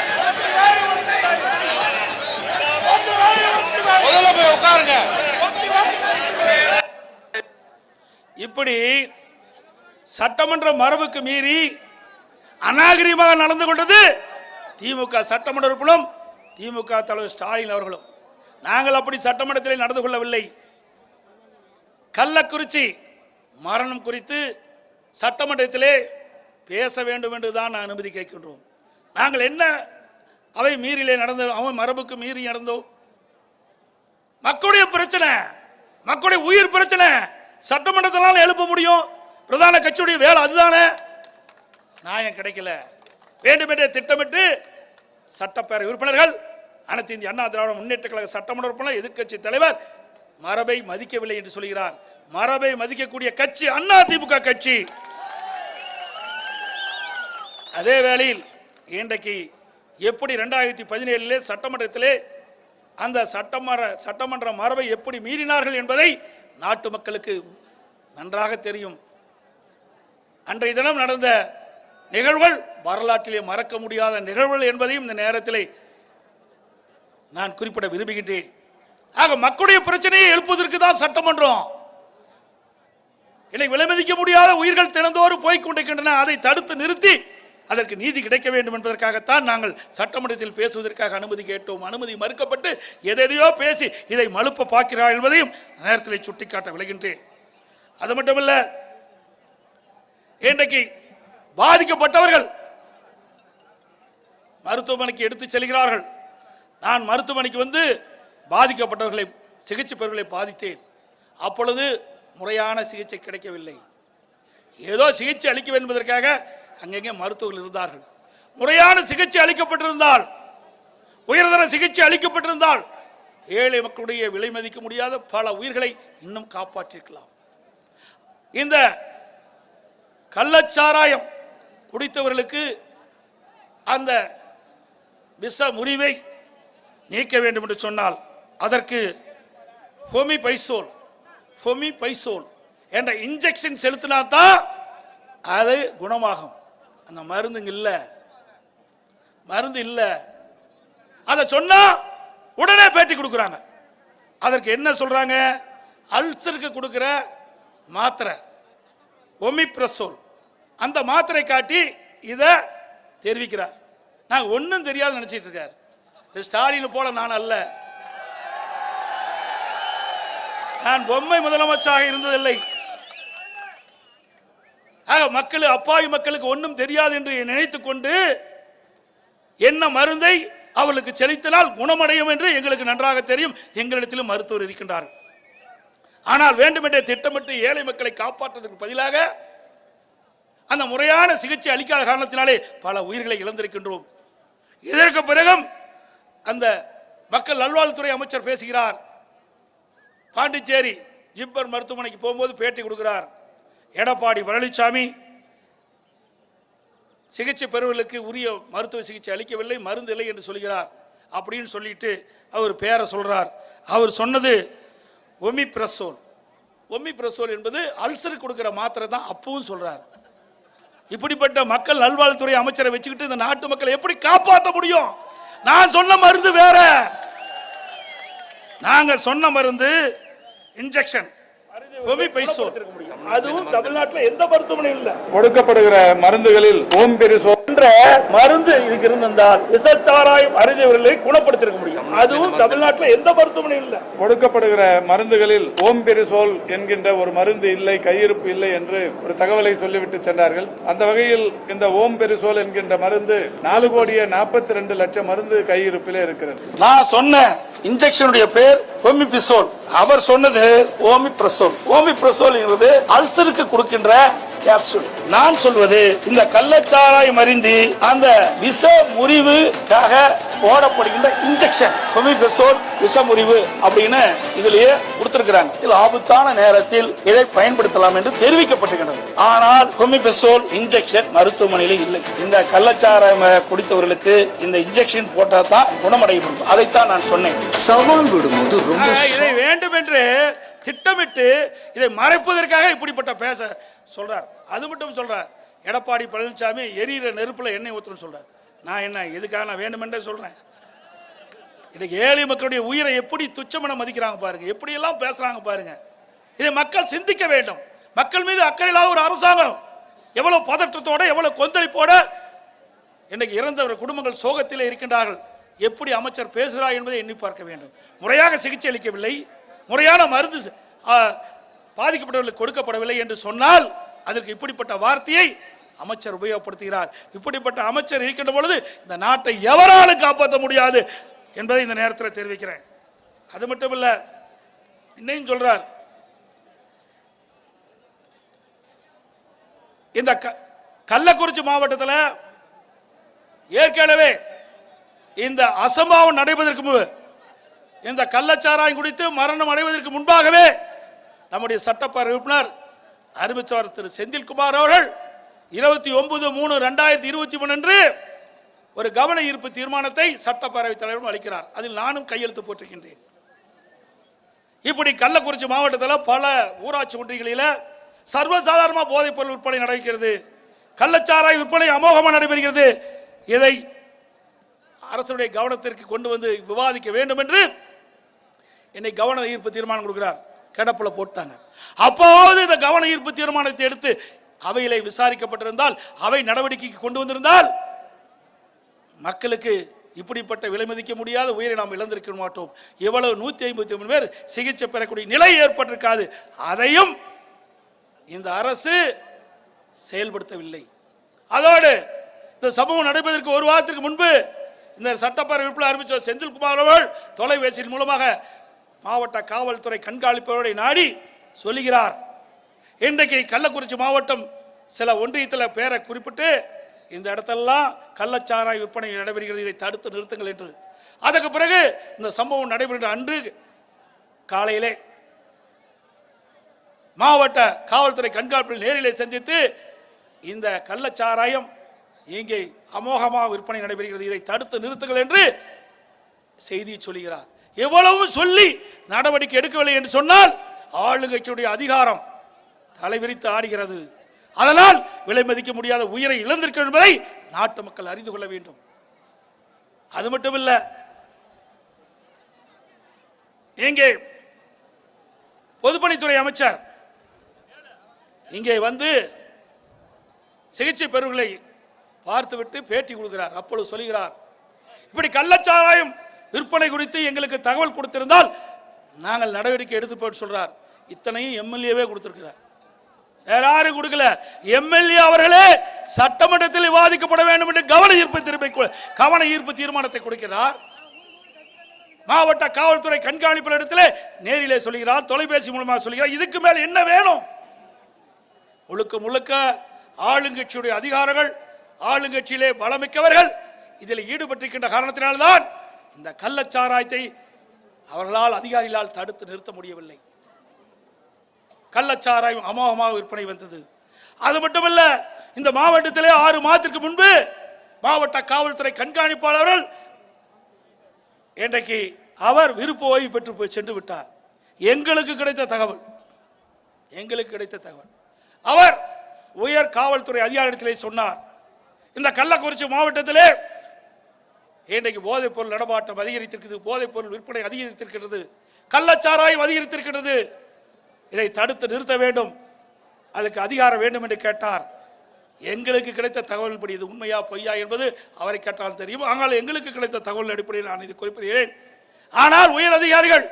முதல்ல போய் உட்காருங்க. இப்படி சட்டமன்ற மரபுக்கு மீறி அநாகரிகமாக நடந்து கொண்டது திமுக சட்டமன்ற உறுப்பினரும் திமுக தலைவர் ஸ்டாலின் அவர்களும். நாங்கள் அப்படி சட்டமன்றத்தில் நடந்து கொள்ளவில்லை. கள்ளக்குறிச்சி மரணம் குறித்து சட்டமன்றத்திலே பேச வேண்டும் என்றுதான் நான் அனுமதி கேட்கின்றோம். நாங்கள் என்ன அவை மீறிலே நடந்தோம், அவன் மரபுக்கு மீறி நடந்தோம். மக்களுடைய பிரச்சனை, மக்களுடைய உயிர் பிரச்சனை சட்டமன்றத்தினால எழுப்ப முடியும். பிரதான கட்சியுடைய வேலை அதுதானே. நியாயம் கிடைக்கல. வேண்டுமென்றே திட்டமிட்டு சட்டப்பேரவை உறுப்பினர்கள், அனைத்து இந்திய அண்ணா திராவிட முன்னேற்ற கழக சட்டமன்ற உறுப்பினர், எதிர்க்கட்சி தலைவர் மரபை மதிக்கவில்லை என்று சொல்கிறார். மரபை மதிக்கக்கூடிய கட்சி அண்ணா திமுக கட்சி. அதே வேளையில் இன்றைக்கு எப்படி 2017 சட்டமன்றத்திலே அந்த சட்டமன்ற மரபை எப்படி மீறினார்கள் என்பதை நாட்டு மக்களுக்கு நன்றாக தெரியும். அன்றைய தினம் நடந்த நிகழ்வுகள் வரலாற்றிலே மறக்க முடியாத நிகழ்வுகள் என்பதையும் இந்த நேரத்திலே நான் குறிப்பிட விரும்புகின்றேன். ஆக மக்களுடைய பிரச்சனையை எழுப்புவதற்கு தான் சட்டமன்றம். என்னை விலைமதிக்க முடியாத உயிர்கள் தினந்தோறும் போய்கொண்டிருக்கின்றன. அதை தடுத்து நிறுத்தி அதற்கு நீதி கிடைக்க வேண்டும் என்பதற்காகத்தான் நாங்கள் சட்டமன்றத்தில் பேசுவதற்காக அனுமதி கேட்டோம். அனுமதி மறுக்கப்பட்டு எதையோ பேசி இதை மழுப்ப பார்க்கிறார் என்பதையும் நேரத்தில் சுட்டிக்காட்ட விளைகின்றேன். அது மட்டுமல்ல, இன்றைக்கு பாதிக்கப்பட்டவர்கள் மருத்துவமனைக்கு எடுத்து செல்கிறார்கள். நான் மருத்துவமனைக்கு வந்து பாதிக்கப்பட்டவர்களை, சிகிச்சை பெறுவர்களை பாதித்தேன். அப்பொழுது முறையான சிகிச்சை கிடைக்கவில்லை. ஏதோ சிகிச்சை அளிக்க வேண்டும் என்பதற்காக அங்கங்கே மருத்துவர்கள் இருந்தார்கள். முறையான சிகிச்சை அளிக்கப்பட்டிருந்தால், உயர்தர சிகிச்சை அளிக்கப்பட்டிருந்தால் ஏழை மக்களுடைய விலை மதிக்க முடியாத பல உயிர்களை இன்னும் காப்பாற்றிருக்கலாம். இந்த கள்ளச்சாராயம் குடித்தவர்களுக்கு அந்த விஷ முறிவை நீக்க வேண்டும் என்று சொன்னால் அதற்கு ஃபொமிபைசோல் என்ற இன்ஜெக்ஷன் செலுத்தினா தான் அது குணமாகும். அந்த மருந்து இல்லை. அதை சொன்னா உடனே பேட்டி கொடுக்குறாங்க. அதற்கு என்ன சொல்றாங்க? அல்சருக்கு கொடுக்கிற மாத்திரை ஒமிப்ரசோல், அந்த மாத்திரை காட்டி இதை தெரிவிக்கிறார். நான் ஒன்றும் தெரியாது நினைச்சிட்டு இருக்கார். ஸ்டாலின் போல நான் அல்ல. நான் பொம்மை முதலமைச்சராக இருந்ததில்லை. ஆக மக்கள், அப்பாவி மக்களுக்கு ஒன்றும் தெரியாது என்று நினைத்துக் கொண்டு என்ன மருந்தை அவர்களுக்கு செலுத்தினால் குணமடையும் என்று எங்களுக்கு நன்றாக தெரியும். எங்களிடத்திலும் மருத்துவர் இருக்கின்றார்கள். ஆனால் வேண்டுமென்றே திட்டமிட்டு ஏழை மக்களை காப்பாற்றுவதற்கு பதிலாக அந்த முறையான சிகிச்சை அளிக்காத காரணத்தினாலே பல உயிர்களை இழந்திருக்கின்றோம். இதற்கு பிறகும் அந்த மக்கள் நல்வாழ்வுத்துறை அமைச்சர் பேசுகிறார். பாண்டிச்சேரி ஜிப்மர் மருத்துவமனைக்கு போகும்போது பேட்டி கொடுக்கிறார். எடப்பாடி பழனிசாமி சிகிச்சை பெறுவர்களுக்கு உரிய மருத்துவ சிகிச்சை அளிக்கவில்லை, மருந்து இல்லை என்று சொல்கிறார். அப்படின்னு சொல்லிட்டு அவர் பேரை சொல்றார். அவர் சொன்னது ஒமிப்ரசோல் என்பது அல்சருக்கு கொடுக்கிற மாத்திரை தான். அப்பவும் சொல்றார். இப்படிப்பட்ட மக்கள் நல்வாழ்வுத்துறை அமைச்சரை வச்சுக்கிட்டு இந்த நாட்டு மக்களை எப்படி காப்பாற்ற முடியும்? நான் சொன்ன மருந்து வேற. நாங்க சொன்ன மருந்து இன்ஜெக்ஷன் ஒமிப்ரசோல். அதுவும் தமிழ்நாட்டில் எந்த மருத்துவமனையும் இல்லை. கொடுக்கப்படுகிற மருந்துகளில் ஓம்பிரிசோல் என்ற மருந்து இதுக்கு இருந்திருந்தால் விசச்சாராயம் அருந்தியவர்களை குணப்படுத்திருக்க முடியும். அதுவும் தமிழ்நாட்டில் எந்த மருத்துவமனையும் இல்லை. கொடுக்கப்படுகிற மருந்துகளில் ஓம்பெரிசோல் என்கின்ற ஒரு மருந்து இல்லை, கையிருப்பு இல்லை என்று ஒரு தகவலை சொல்லிவிட்டு சென்றார்கள். அந்த வகையில் இந்த ஓம்பெரிசோல் என்கின்ற மருந்து 4,42,00,000 மருந்து கையிருப்பிலே இருக்கிறது. நான் சொன்ன இன்ஜெக்ஷனுடைய பேர் ஓமிபிசோல், அவர் சொன்னது ஓமிப்ரசோல். ஓமிப்ரசோல் என்பது அல்சருக்கு கொடுக்கின்ற கேப்சூல். நான் சொல்வது இந்த கள்ளச்சாராயம் அருந்தி அந்த விஷ முறிவுக்காக போடப்படுகின்ற இன்ஜெக்ஷன் ஓமிப்ரசோல் விஷ முறிவு அப்படின்னு இதுலயே கொடுத்திருக்கிறாங்க. இதில் ஆபத்தான நேரத்தில் இதை பயன்படுத்தலாம் என்று தெரிவிக்கப்பட்டிருக்கிறது. ஆனால் ஓமிப்ரசோல் இன்ஜெக்ஷன் மருத்துவமனையில் இல்லை. இந்த கள்ளச்சாராயம் குடித்தவர்களுக்கு இந்த இன்ஜெக்ஷன் போட்டா தான் குணமடைய முடியும். அதைத்தான் நான் சொன்னேன். சவால் விடும்போது ரொம்ப இதை வேண்டும் என்று திட்டமிட்டு இதை மறைப்பதற்காக இப்படிப்பட்ட பேச சொல்றார். அது மட்டும் சொல்றார், எடப்பாடி பழனிசாமி எரியிற நெருப்புல எண்ணெய் ஊத்துன்னு சொல்றார். நான் என்ன எதுக்காக நான் வேண்டுமென்றே சொல்றேன். இன்னைக்கு ஏழை மக்களுடைய உயிரை எப்படி துச்சமென மதிக்கிறாங்க பாருங்க, எப்படி எல்லாம் பேசுறாங்க பாருங்க. இதை மக்கள் சிந்திக்க வேண்டும். மக்கள் மீது அக்கறை இல்லாத ஒரு அரசாங்கம் எவ்வளவு பதற்றத்தோட எவ்வளவு கொந்தளிப்போட இன்னைக்கு இறந்தவர் குடும்பங்கள் சோகத்தில் இருக்கின்றார்கள். எப்படி அமைச்சர் பேசுகிறார் என்பதை எண்ணி பார்க்க வேண்டும். முறையாக சிகிச்சை அளிக்கவில்லை, முறையான மருந்து பாதிக்கப்பட்டவர்களுக்கு கொடுக்கப்படவில்லை என்று சொன்னால் அதற்கு இப்படிப்பட்ட வார்த்தையை அமைச்சர் உபயோகப்படுத்துகிறார். இப்படிப்பட்ட அமைச்சர் இருக்கின்ற பொழுது இந்த நாட்டை எவராலும் காப்பாற்ற முடியாது என்பதை இந்த நேரத்தில் தெரிவிக்கிறேன். அது மட்டும் இல்ல, இன்னும் சொல்றார், இந்த கள்ளக்குறிச்சி மாவட்டத்தில் ஏற்கனவே இந்த அசம்பாவம் நடைபெறுவதற்கு முன்பு, இந்த கள்ளச்சாராயம் குடித்து மரணம் அடைவதற்கு முன்பாகவே நம்முடைய சட்டப்பேரவை உறுப்பினர் அறிவிச்சவர் திரு செந்தில்குமார் அவர்கள் 29/3/2023 அன்று ஒரு கவன ஈர்ப்பு தீர்மானத்தை சட்டப்பேரவைத் தலைவரும் அளிக்கிறார். அதில் நானும் கையெழுத்து போட்டிருக்கின்றேன். இப்படி கள்ளக்குறிச்சி மாவட்டத்தில் பல ஊராட்சி ஒன்றியங்களில் சர்வசாதாரணமாக போதைப் பொருள் விற்பனை நடக்கிறது, கள்ளச்சாராய விற்பனை அமோகமாக நடைபெறுகிறது. இதை அரசுடைய கவனத்திற்கு கொண்டு வந்து விவாதிக்க வேண்டும் என்று என்னை கவன ஈர்ப்பு தீர்மானம் கொடுக்கிறார். கிடப்புல போட்டாங்க. அப்போது இந்த கவன ஈர்ப்பு தீர்மானத்தை எடுத்து அவையிலே விசாரிக்கப்பட்டிருந்தால், அவை நடவடிக்கைக்கு கொண்டு வந்திருந்தால் மக்களுக்கு இப்படிப்பட்ட விலை மதிக்க முடியாத உயிரை நாம் இழந்திருக்க மாட்டோம். இவ்வளவு 153 பேர் சிகிச்சை பெறக்கூடிய நிலை ஏற்பட்டிருக்காது. அதையும் இந்த அரசு செயல்படுத்தவில்லை. அதோடு இந்த சம்பவம் நடைபெறுவதற்கு ஒரு வாரத்திற்கு முன்பு இந்த சட்டப்பேரவை உறுப்பினர் அறிவிச்ச செந்தில்குமார் அவர்கள் தொலைபேசியின் மூலமாக மாவட்ட காவல்துறை கண்காணிப்பவரை நாடி சொல்லுகிறார், இன்றைக்கு கள்ளக்குறிச்சி மாவட்டம் சில ஒன்றியத்தில் பேரை குறிப்பிட்டு இந்த இடத்தெல்லாம் கள்ளச்சாராய விற்பனை நடைபெறுகிறது, இதை தடுத்து நிறுத்துங்கள் என்று. அதற்கு பிறகு இந்த சம்பவம் நடைபெறுகின்ற அன்று காலையிலே மாவட்ட காவல்துறை கண்காணிப்பில் நேரிலே சந்தித்து இந்த கள்ளச்சாராயம் இங்கே அமோகமாக விற்பனை நடைபெறுகிறது, இதை தடுத்து நிறுத்துங்கள் என்று செய்தி சொல்லுகிறார். எவ்வளவு சொல்லி நடவடிக்கை எடுக்கவில்லை என்று சொன்னால் ஆளுங்கட்சியுடைய அதிகாரம் தலைவிரித்து ஆடுகிறது. அதனால் விலை மதிக்க முடியாத உயிரை இழந்திருக்க என்பதை நாட்டு மக்கள் அறிந்து கொள்ள வேண்டும். அது மட்டுமல்ல, இங்கே பொதுப்பணித்துறை அமைச்சர் இங்கே வந்து சிகிச்சை பெறுவர்களை பார்த்துவிட்டு பேட்டி கொடுக்கிறார். அப்பொழுது சொல்கிறார், இப்படி கள்ளச்சாராயம் விற்பனை குறித்து எங்களுக்கு தகவல் கொடுத்திருந்தால் நாங்கள் நடவடிக்கை எடுத்து போட்டு சொல்றார். இத்தனையும் எம்எல்ஏவே கொடுத்திருக்கிறார், வேற யாரும் கொடுக்கல. எம்எல்ஏ அவர்களே சட்டமன்றத்தில் விவாதிக்கப்பட வேண்டும் என்று கவன ஈர்ப்பு தீர்மானத்தை கொடுக்கிறார். மாவட்ட காவல்துறை கண்காணிப்பு இடத்திலே நேரிலே சொல்கிறார், தொலைபேசி மூலமாக சொல்கிறார். இதுக்கு மேல் என்ன வேணும்? முழுக்க முழுக்க ஆளுங்கட்சியுடைய அதிகாரிகள், ஆளுங்கட்சியிலே பலமிக்கவர்கள் இதில் ஈடுபட்டிருக்கின்ற காரணத்தினால்தான் இந்த கள்ளச்சாராயத்தை அவர்களால் அதிகாரிகளால் தடுத்து நிறுத்த முடியவில்லை. கள்ளச்சாராயம் அமோகமாக விற்பனை வந்தது. அது மட்டுமல்ல, இந்த மாவட்டத்திலே 6 மாதத்திற்கு முன்பு மாவட்ட காவல்துறை கண்காணிப்பாளர்கள் இன்றைக்கு அவர் விருப்ப ஓய்வு பெற்று சென்று விட்டார். எங்களுக்கு கிடைத்த தகவல் அவர் உயர் காவல்துறை அதிகாரிகளே சொன்னார், இந்த கள்ளக்குறிச்சி மாவட்டத்திலே இன்றைக்கு போதைப் பொருள் நடமாட்டம் அதிகரித்திருக்கிறது, போதைப் பொருள் விற்பனை அதிகரித்திருக்கிறது, கள்ளச்சாராயம் அதிகரித்திருக்கிறது, இதை தடுத்து நிறுத்த வேண்டும், அதுக்கு அதிகாரம் வேண்டும் என்று கேட்டார். எங்களுக்கு கிடைத்த தகவல் படி இது உண்மையா பொய்யா என்பது அவரை கேட்டால் தெரியும். ஆனால் எங்களுக்கு கிடைத்த தகவல் அடிப்படையில் நான் இது குறிப்பிடுகிறேன். ஆனால் உயர் அதிகாரிகள்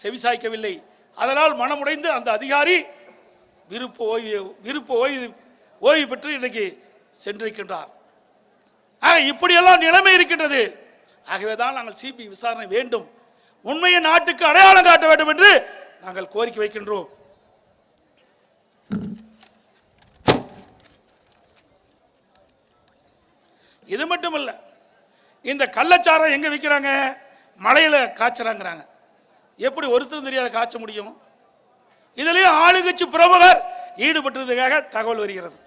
செவிசாய்க்கவில்லை. அதனால் மனமுடைந்து அந்த அதிகாரி விருப்ப ஓய்வு பெற்று இன்றைக்கு சென்றிருக்கின்றார். இப்படியெல்லாம் நிலைமை இருக்கின்றது. ஆகவேதான் நாங்கள் சிபிஐ விசாரணை வேண்டும், உண்மையை நாட்டுக்கு அடையாளம் காட்ட வேண்டும் என்று நாங்கள் கோரிக்கை வைக்கின்றோம். இது மட்டுமல்ல, இந்த கள்ளச்சாரம் எங்க விற்கிறாங்க? மலையில காய்ச்சறாங்கிறாங்க. எப்படி ஒருத்தரும் தெரியாத காய்ச்ச முடியும்? இதுலயும் ஆளுங்கட்சி பிரமுகர் ஈடுபட்டதுக்காக தகவல் வருகிறது.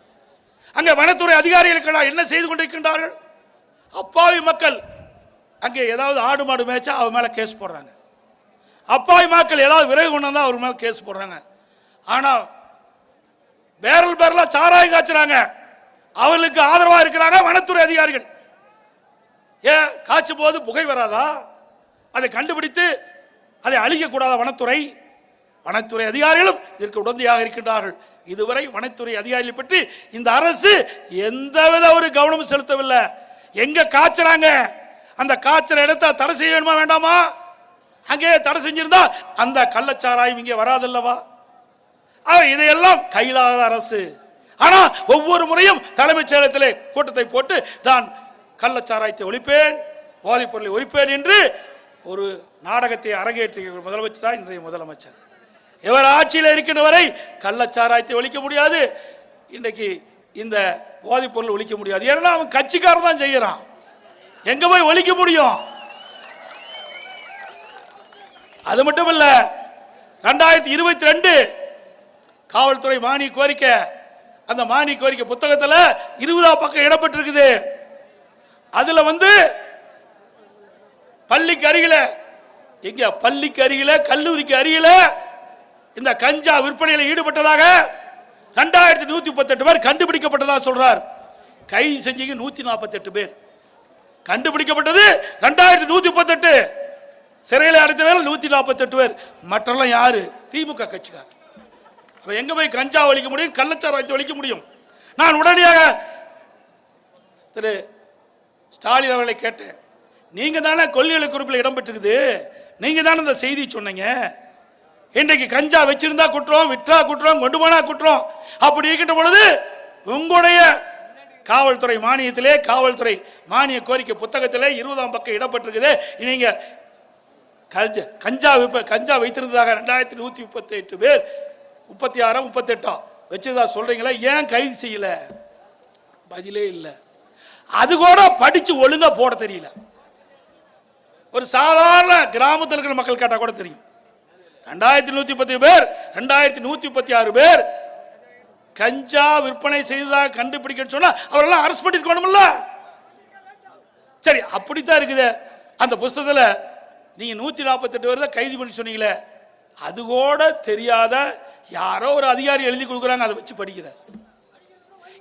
அங்க வனத்துறை அதிகாரிகளுக்கு என்ன செய்து கொண்டிருக்கின்றார்கள்? அப்பாவி மக்கள் அங்கே ஏதாவது ஆடு மாடு மேய்ச்சா அவர் மேல கேஸ் போடுறாங்க. அப்பாவி மக்கள் ஏதாவது விறகு கொண்டு வந்தா அவர் மேல கேஸ் போடுறாங்க. ஆனா பேரலா சாராயம் காய்ச்சறாங்க, அவர்களுக்கு ஆதரவா இருக்கிறாங்க வனத்துறை அதிகாரிகள். ஏன் காய்ச்சும் போது புகை வராதா? அதை கண்டுபிடித்து அதை அழிக்க கூடாத வனத்துறை அதிகாரிகளும் இதற்கு உடந்தையாக இருக்கின்றார்கள். இதுவரை வனத்துறை அதிகாரிகளை பற்றி இந்த அரசு எந்தவித ஒரு கவனமும் செலுத்தவில்லை. எங்க காய்ச்சறாங்க, அந்த காய்ச்சற இடத்தை தடை செய்ய வேண்டுமா வேண்டாமா? அங்கே தடை செஞ்சிருந்தா அந்த கள்ளச்சாராயம் இங்கே வராதல்லவா? இதையெல்லாம் கையிலாத அரசு. ஆனா ஒவ்வொரு முறையும் தலைமைச் செயலகத்திலே கூட்டத்தை போட்டு நான் கள்ளச்சாராயத்தை ஒழிப்பேன், போதைப் பொருளை ஒழிப்பேன் என்று ஒரு நாடகத்தை அரங்கேற்றிய முதலமைச்சர் தான் இன்றைய முதலமைச்சர். இவர் ஆட்சியில் இருக்கின்ற வரை கள்ளச்சாராயத்தை ஒழிக்க முடியாது, இன்றைக்கு இந்த போதைப் பொருள் ஒழிக்க முடியாது. ஏன்னா அவன் கட்சிக்காரன் தான் செய்யறான், எங்க போய் ஒழிக்க முடியும்? அது மட்டும் இல்ல, 2022 காவல்துறை மானிய கோரிக்கை, அந்த மானிய கோரிக்கை புத்தகத்தில் 20 பக்கம் இடம்பெற்றிருக்குது. அதுல பள்ளிக்கு அருகில கல்லூரிக்கு அருகில இந்த கஞ்சா விற்பனையில் ஈடுபட்டதாக 2138 பேர் கண்டுபிடிக்கப்பட்டதாக சொல்றார். கைது செஞ்சீங்க 148 பேர், கண்டுபிடிக்கப்பட்டது 2138, சிறையில் அடைத்தவர்கள் 148 பேர். மற்றெல்லாம் யாரு? திமுக கட்சிக்காரர். எங்க போய் கஞ்சா ஒழிக்க முடியும், கள்ளச்சாராயத்தை ஒழிக்க முடியும்? நான் உடனடியாக திரு ஸ்டாலின் அவர்களை கேட்டேன், நீங்க தானே கொள்கைகளை குறிப்பில் இடம்பெற்றிருக்குது, நீங்க தானே இந்த செய்தி சொன்னீங்க. இன்றைக்கு கஞ்சா வச்சிருந்தா குற்றம், விற்றா குற்றம், கொண்டு போனா குற்றம். அப்படி இருக்கின்ற பொழுது உங்களுடைய காவல்துறை மானியத்திலே, காவல்துறை மானிய கோரிக்கை புத்தகத்திலே 20 பக்கம் இடம்பெற்றிருக்குது. நீங்க கஞ்சா வைத்திருந்ததாக 2138 பேர் 36 38 வச்சதா சொல்றீங்களா? ஏன் கைது செய்யல? பதிலே இல்லை. அது கூட படிச்சு ஒழுங்கா போட தெரியல. ஒரு சாதாரண கிராமத்தில் இருக்கிற மக்கள் கேட்டா கூட தெரியும். 2110 பேர், 2136 பேர் கஞ்சா விற்பனை செய்ததாக கண்டுபிடிக்க சொன்னா அவரெல்லாம் அரெஸ்ட் பண்ணிருக்கணும்ல. சரி, அப்படித்தான் இருக்குது. அந்த புஸ்தகத்துல நீங்க 148 பேர் தான் கைது பண்ணி சொன்னீங்களே, அது கூட தெரியாத யாரோ ஒரு அதிகாரி எழுதி கொடுக்குறாங்க, அதை வச்சு படிக்கிறார்.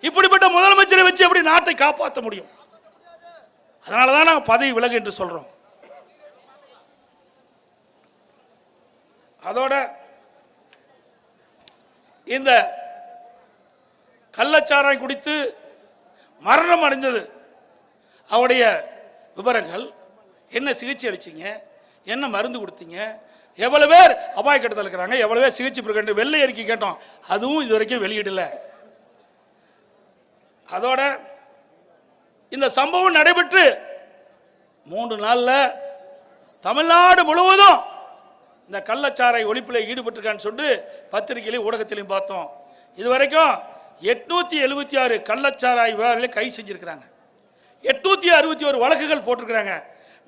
இப்படிப்பட்ட முதலமைச்சரை வச்சு எப்படி நாட்டை காப்பாற்ற முடியும்? அதனாலதான் நாங்கள் பதவி விலகு என்று சொல்றோம். அதோட இந்த கள்ளச்சாராயம் குடித்து மரணம் அடைந்தது அவருடைய விவரங்கள், என்ன சிகிச்சை அளிச்சீங்க, என்ன மருந்து கொடுத்தீங்க, எவ்வளவு பேர் அபாய கட்டத்தில் இருக்கிறாங்க, எவ்வளவு பேர் சிகிச்சை பெறுகின்ற வெள்ளை அறிக்கை கேட்டோம், அதுவும் இதுவரைக்கும் வெளியிடல. அதோட இந்த சம்பவம் நடைபெற்று 3 நாள்ல தமிழ்நாடு முழுவதும் இந்த கள்ளச்சாராய ஒழிப்பில் ஈடுபட்டிருக்கான்னு சொல்லிட்டு பத்திரிகையிலையும் ஊடகத்திலையும் பார்த்தோம். இதுவரைக்கும் 876 கள்ளச்சாராய விவகாரங்களை கைது செஞ்சிருக்கிறாங்க. 861 வழக்குகள் போட்டிருக்கிறாங்க.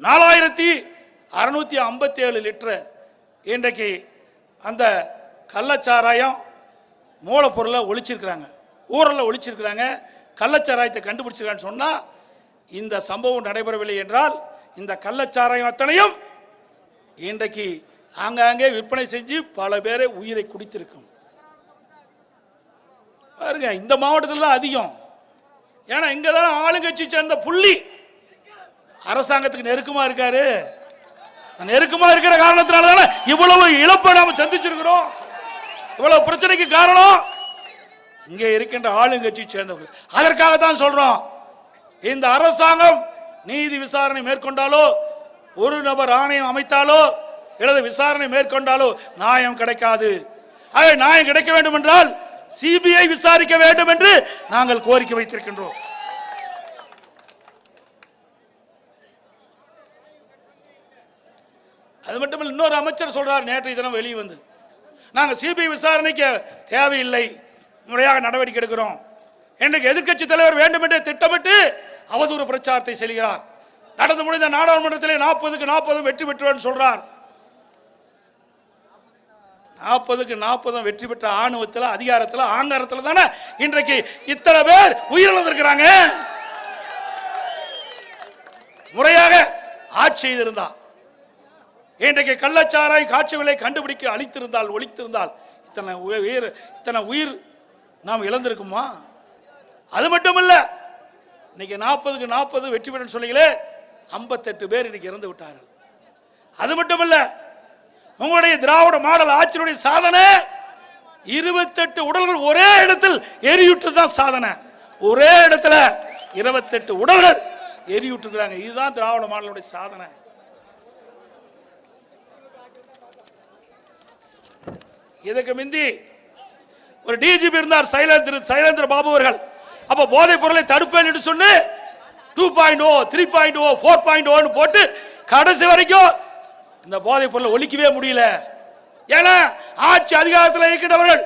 4657 லிட்டர் இன்றைக்கு அந்த கள்ளச்சாராயம் மூலப்பொருளை ஒழிச்சிருக்கிறாங்க, ஊரில் ஒழிச்சிருக்கிறாங்க. கள்ளச்சாராயத்தை கண்டுபிடிச்சிருக்கான்னு சொன்னா இந்த சம்பவம் நடைபெறவில்லை என்றால் இந்த கள்ளச்சாராயம் அத்தனையும் இன்றைக்கு ஆங்காங்கே விற்பனை செஞ்சு பல பேரை உயிரை குடித்திருக்கும். பாருங்க, இந்த மாவட்டத்தில் தான் அதிகம். ஏன்னா இங்க தான் ஆளுங்கட்சி சேர்ந்த புள்ளி அரசாங்கத்துக்கு நெருக்கமா இருக்காரு. நெருக்கமா இருக்கிற காரணத்தினால தானே இவ்வளவு இழப்பை நாம சந்திச்சிருக்கிறோம். இவ்வளவு பிரச்சனைக்கு காரணம் இங்கே இருக்கின்ற ஆளுங்கட்சி சேர்ந்தவர்கள். அதற்காகத்தான் சொல்றோம், இந்த அரசாங்கம் நீதி விசாரணை மேற்கொண்டாலோ, ஒரு நபர் ஆணையம் அமைத்தாலோ, அல்லது விசாரணை மேற்கொண்டாலோ நியாயம் கிடைக்காது. ஆக நியாயம் கிடைக்க வேண்டும் என்றால் சிபிஐ விசாரிக்க வேண்டும் என்று நாங்கள் கோரிக்கை வைத்திருக்கின்றோம். அது மட்டுமல்ல, இன்னொரு அமைச்சர் சொல்றார் நேற்றைய தினம் வெளியே வந்து, நாங்க சிபிஐ விசாரணைக்கு தேவையில்லை, முறையாக நடவடிக்கை எடுக்கிறோம். இன்றைக்கு எதிர்க்கட்சி தலைவர் வேண்டும் என்று திட்டமிட்டு அவதூறு பிரச்சாரத்தை செய்கிறார். நடந்து முடிந்த நாடாளுமன்றத்தில் 40க்கு 40 வெற்றி பெற்றுவேன் சொல்றார். 40க்கு 40 வெற்றி பெற்ற ஆணவத்தில், அதிகாரத்தில், ஆங்காரத்தில் தானே இன்றைக்கு இத்தனை பேர் உயிரிழந்திருக்கிறாங்க. முறையாக ஆட்சி செய்திருந்தார், இன்றைக்கு கள்ளச்சாராய் காட்சிகளை கண்டுபிடிக்க அளித்திருந்தால், ஒழித்திருந்தால் இத்தனை உயிர் நாம் இழந்திருக்குமா? அது மட்டுமல்ல, இன்னைக்கு 40க்கு 40 வெற்றி பெற்ற சொல்லிகளே 58 பேர் இன்னைக்கு இறந்து விட்டார்கள். அது மட்டுமல்ல, உங்களுடைய திராவிட மாடல் ஆட்சியினுடைய சாதனை 28 உடல்கள் ஒரே இடத்தில் எரியுட்டு தான் சாதனை. ஒரே இடத்துல 28 உடல்கள் எரியுட்டுறாங்க. இதுதான் திராவிட மாடலுடைய சாதனை. இதுக்கு முந்தி ஒரு டிஜிபி இருந்தார், சைலேந்திர பாபு அவர்கள். அப்ப போதைப் பொருளை தடுப்பேன் என்று சொன்னு 2.0, 3.0, 4.0 போட்டு கடைசி வரைக்கும் இந்த போதைப் பொருளை ஒழிக்கவே முடியல. ஏன்னா ஆட்சி அதிகாரத்தில் இருக்கின்றவர்கள்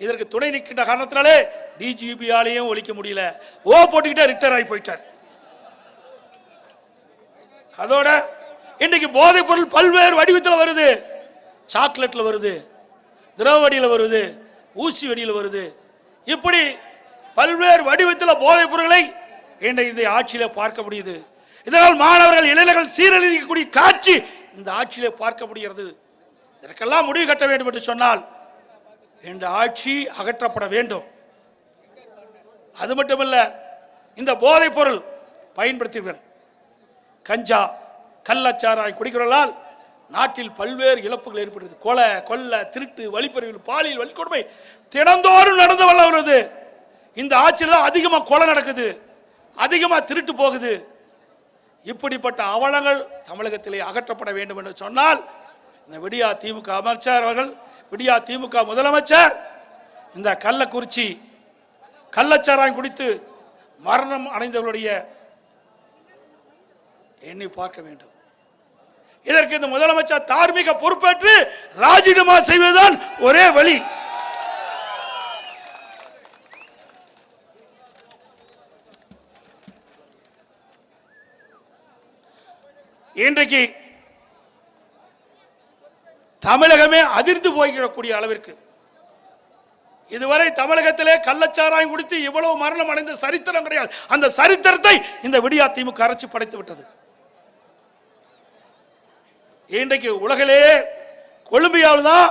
இதற்கு துணை நிற்கின்ற காரணத்தினாலே டிஜிபியாலையும் ஒழிக்க முடியல. போட்டுக்கிட்டே ரிட்டர் ஆகி போயிட்டார். அதோட இன்னைக்கு போதைப் பொருள் பல்வேறு வடிவத்தில் வருது. சாக்லேட்ல வருது, திரவ வடியில் வருது, ஊசி வடியில் வருது. இப்படி பல்வேறு வடிவத்தில் போதைப் பொருட்களை இந்த ஆட்சியில பார்க்க முடியுது. இதனால் மாணவர்கள், இளைஞர்கள் சீரழிக்கக்கூடிய காட்சி இந்த ஆட்சியில பார்க்க முடிகிறது. இதற்கெல்லாம் முடிவு கட்ட வேண்டும் என்று சொன்னால் இந்த ஆட்சி அகற்றப்பட வேண்டும். அது மட்டுமல்ல, இந்த போதைப் பொருள் பயன்படுத்தியவர்கள் கஞ்சா, கள்ளச்சாராய் குடிக்கிறவர்களால் நாட்டில் பல்வேறு இழப்புகள் ஏற்படுகிறது. கொலை, கொள்ளை, திருட்டு, வழிப்பறிவு, பாலியல் வன்கொடுமை தினந்தோறும் நடந்து வருது. இந்த ஆட்சியில் தான் அதிகமாக கொலை நடக்குது, அதிகமாக திருட்டு போகுது. இப்படிப்பட்ட அவலங்கள் தமிழகத்திலே அகற்றப்பட வேண்டும் என்று சொன்னால் இந்த விடியா திமுக அமைச்சர் அவர்கள், விடியா திமுக முதலமைச்சர் இந்த கள்ளக்குறிச்சி கள்ளச்சாராயம் குடித்து மரணம் அடைந்தவர்களுடைய எண்ணி பார்க்க வேண்டும். இதற்கு இந்த முதலமைச்சர் தார்மீக பொறுப்பேற்று ராஜினாமா செய்வதுதான் ஒரே வழி. இன்றைக்கு தமிழகமே அதிர்ந்து போய்விடக்கூடிய அளவிற்கு இதுவரை தமிழகத்திலே கள்ளச்சாராயம் குடித்து இவ்வளவு மரணம் அடைந்த சரித்திரம் கிடையாது. அந்த சரித்திரத்தை இந்த விடியா திமுக அரசு படைத்து விட்டது. இன்றைக்கு உலகிலே கொலம்பியாவில் தான்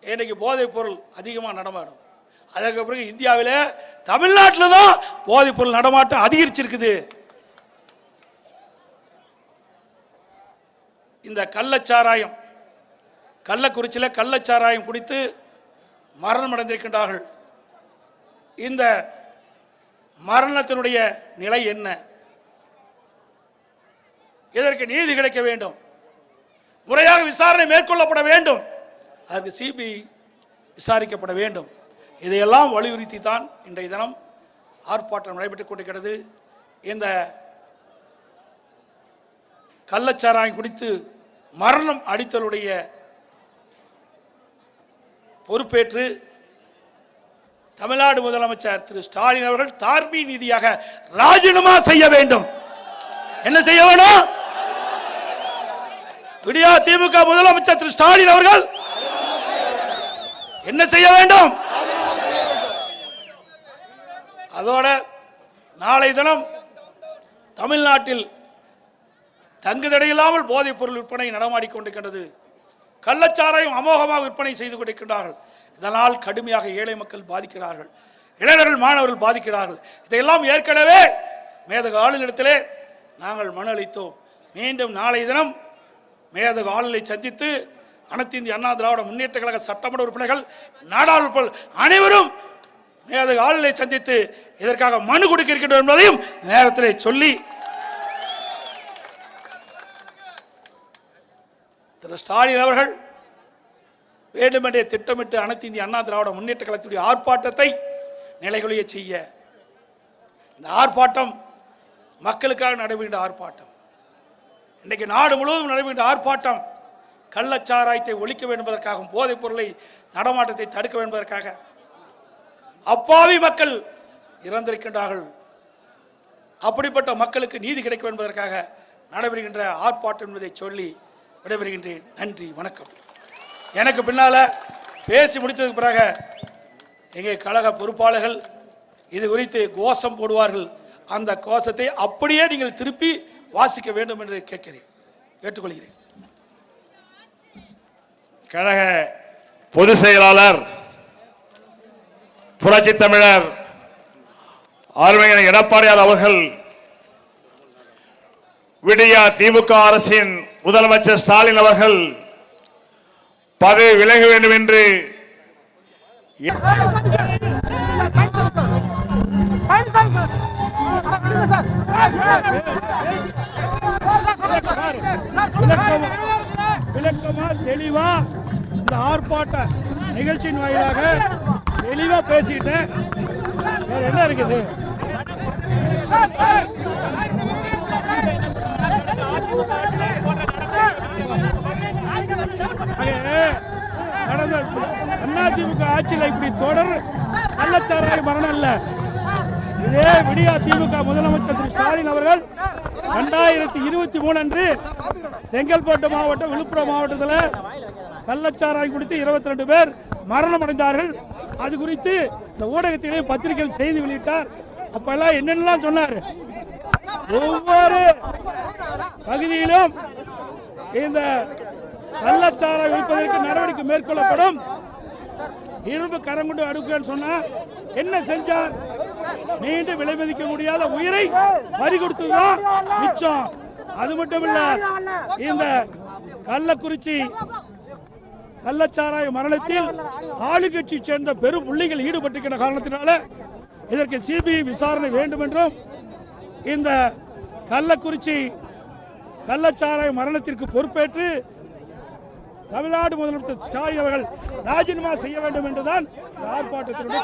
இன்றைக்கு போதைப் பொருள் அதிகமாக நடமாடும். அதற்கு பிறகு இந்தியாவில் தமிழ்நாட்டில் தான் போதைப் பொருள் நடமாட்டம் அதிகரிச்சிருக்குது. இந்த கள்ளச்சாராயம், கள்ளக்குறிச்சியில் கள்ளச்சாராயம் குடித்து மரணம் அடைந்திருக்கின்றார்கள். இந்த மரணத்தினுடைய நிலை என்ன? இதற்கு நீதி கிடைக்க வேண்டும், முறையாக விசாரணை மேற்கொள்ளப்பட வேண்டும், அதற்கு சிபிஐ விசாரிக்கப்பட வேண்டும். இதையெல்லாம் வலியுறுத்தி தான் இன்றைய தினம் ஆர்ப்பாட்டம் நடைபெற்றுக் கொண்டிருக்கிறது. இந்த கள்ளச்சாராயம் குடித்து மரணம் அடித்தலுடைய பொறுப்பேற்று தமிழ்நாடு முதலமைச்சர் திரு ஸ்டாலின் அவர்கள் தார்மீக நீதியாக ராஜினாமா செய்ய வேண்டும். என்ன செய்ய வேண்டும்? விடியா திமுக முதலமைச்சர் திரு ஸ்டாலின் அவர்கள் என்ன செய்ய வேண்டும்? அதோட நாளை தினம் தமிழ்நாட்டில் தங்குதடையில்லாமல் போதைப் பொருள் விற்பனை நடமாடிக்கொண்டிருக்கின்றது. கள்ளச்சாராயம் அமோகமாக விற்பனை செய்து கொண்டிருக்கின்றார்கள். இதனால் கடுமையாக ஏழை மக்கள் பாதிக்கிறார்கள், இளைஞர்கள், மாணவர்கள் பாதிக்கிறார்கள். இதையெல்லாம் ஏற்கனவே மேதகு ஆளுநரிடத்திலே நாங்கள் மனு அளித்தோம். மீண்டும் நாளை தினம் மேதகு ஆளுநரை சந்தித்து அனைத்து இந்திய அண்ணா திராவிட முன்னேற்ற கழக சட்டமன்ற உறுப்பினர்கள், நாடாளுமன்ற அனைவரும் மேதகு ஆளுநரை சந்தித்து இதற்காக மனு கொடுக்க இருக்கின்றோம் என்பதையும் நேரத்தில் சொல்லி, திரு ஸ்டாலின் அவர்கள் வேண்டுமென்றே திட்டமிட்டு அனைத்து இந்திய அண்ணா திராவிட முன்னேற்ற கழகத்துடைய ஆர்ப்பாட்டத்தை நிலைகுலைய செய்ய, இந்த ஆர்ப்பாட்டம் மக்களுக்காக நடைபெறுகின்ற ஆர்ப்பாட்டம், இன்றைக்கு நாடு முழுவதும் நடைபெறுகின்ற ஆர்ப்பாட்டம் கள்ளச்சாராயத்தை ஒழிக்க வேண்டும் என்பதற்காகவும், போதைப் பொருளை நடமாட்டத்தை தடுக்க வேண்டும் என்பதற்காக. அப்பாவி மக்கள் இறந்திருக்கின்றார்கள். அப்படிப்பட்ட மக்களுக்கு நீதி கிடைக்கும் என்பதற்காக நடைபெறுகின்ற ஆர்ப்பாட்டம் என்பதை சொல்லி விடைபெறுகின்றேன். நன்றி, வணக்கம். எனக்கு பின்னால பேசி முடித்ததுக்கு பிறகு எங்கள் கழக பொறுப்பாளர்கள் இது குறித்து கோஷம் போடுவார்கள். அந்த கோஷத்தை அப்படியே நீங்கள் திருப்பி வாசிக்க வேண்டும் என்று கேட்டுக்கொள்கிறேன். கழக பொதுச் செயலாளர் புரட்சி தமிழர் அறிஞர் எடப்பாடியார் அவர்கள் விடியா திமுக அரசின் முதலமைச்சர் ஸ்டாலின் அவர்கள் பதவி விலக வேண்டும் என்று விளக்கமா தெளிவா இந்த ஆர்ப்பாட்ட நிகழ்ச்சியின் வாயிலாக தெளிவா பேசிட்டேன். வேற என்ன இருக்குது? அதிமுக ஆட்சியில் இப்படி தொடர் கள்ளச்சாராய மரணம் இல்ல. இதே விடியா திமுக முதலமைச்சர் திரு ஸ்டாலின் அவர்கள் 2023 அன்று செங்கல்பட்டு மாவட்டம், விழுப்புரம் மாவட்டத்தில் கள்ளச்சாராயம் குடித்து 22 பேர் மரணம் அடைந்தார்கள். அது குறித்து இந்த ஊடகத்திலே பத்திரிகைகள் செய்தி வெளியிட்டார். அப்பெல்லாம் என்னென்னலாம் சொன்னார்? ஒவ்வொரு பகுதியிலும் இந்த கள்ளச்சாராயம் விற்பதற்கு நடவடிக்கை மேற்கொள்ளப்படும், இரும்பு கரம் கொண்டு அடுக்குன்னு சொன்னா என்ன செஞ்சார்? மீண்டும் விலை மதிக்க முடியாத உயிரை பறி கொடுத்ததுதான் மிச்சம். அது மட்டும் இல்ல, இந்த கள்ளக்குறிச்சி கள்ளச்சாராய மரணத்தில் ஆளுங்கட்சி சேர்ந்த பெரும் புள்ளிகள் ஈடுபட்டிருக்கிற காரணத்தினால இதற்கு சிபிஐ விசாரணை வேண்டும் என்றும், இந்த கள்ளக்குறிச்சி கள்ளச்சாராய மரணத்திற்கு பொறுப்பேற்று தமிழ்நாடு முதலமைச்சர் ஸ்டாலின் அவர்கள் ராஜினாமா செய்ய வேண்டும் என்றுதான் ஆர்ப்பாட்டத்தினுடைய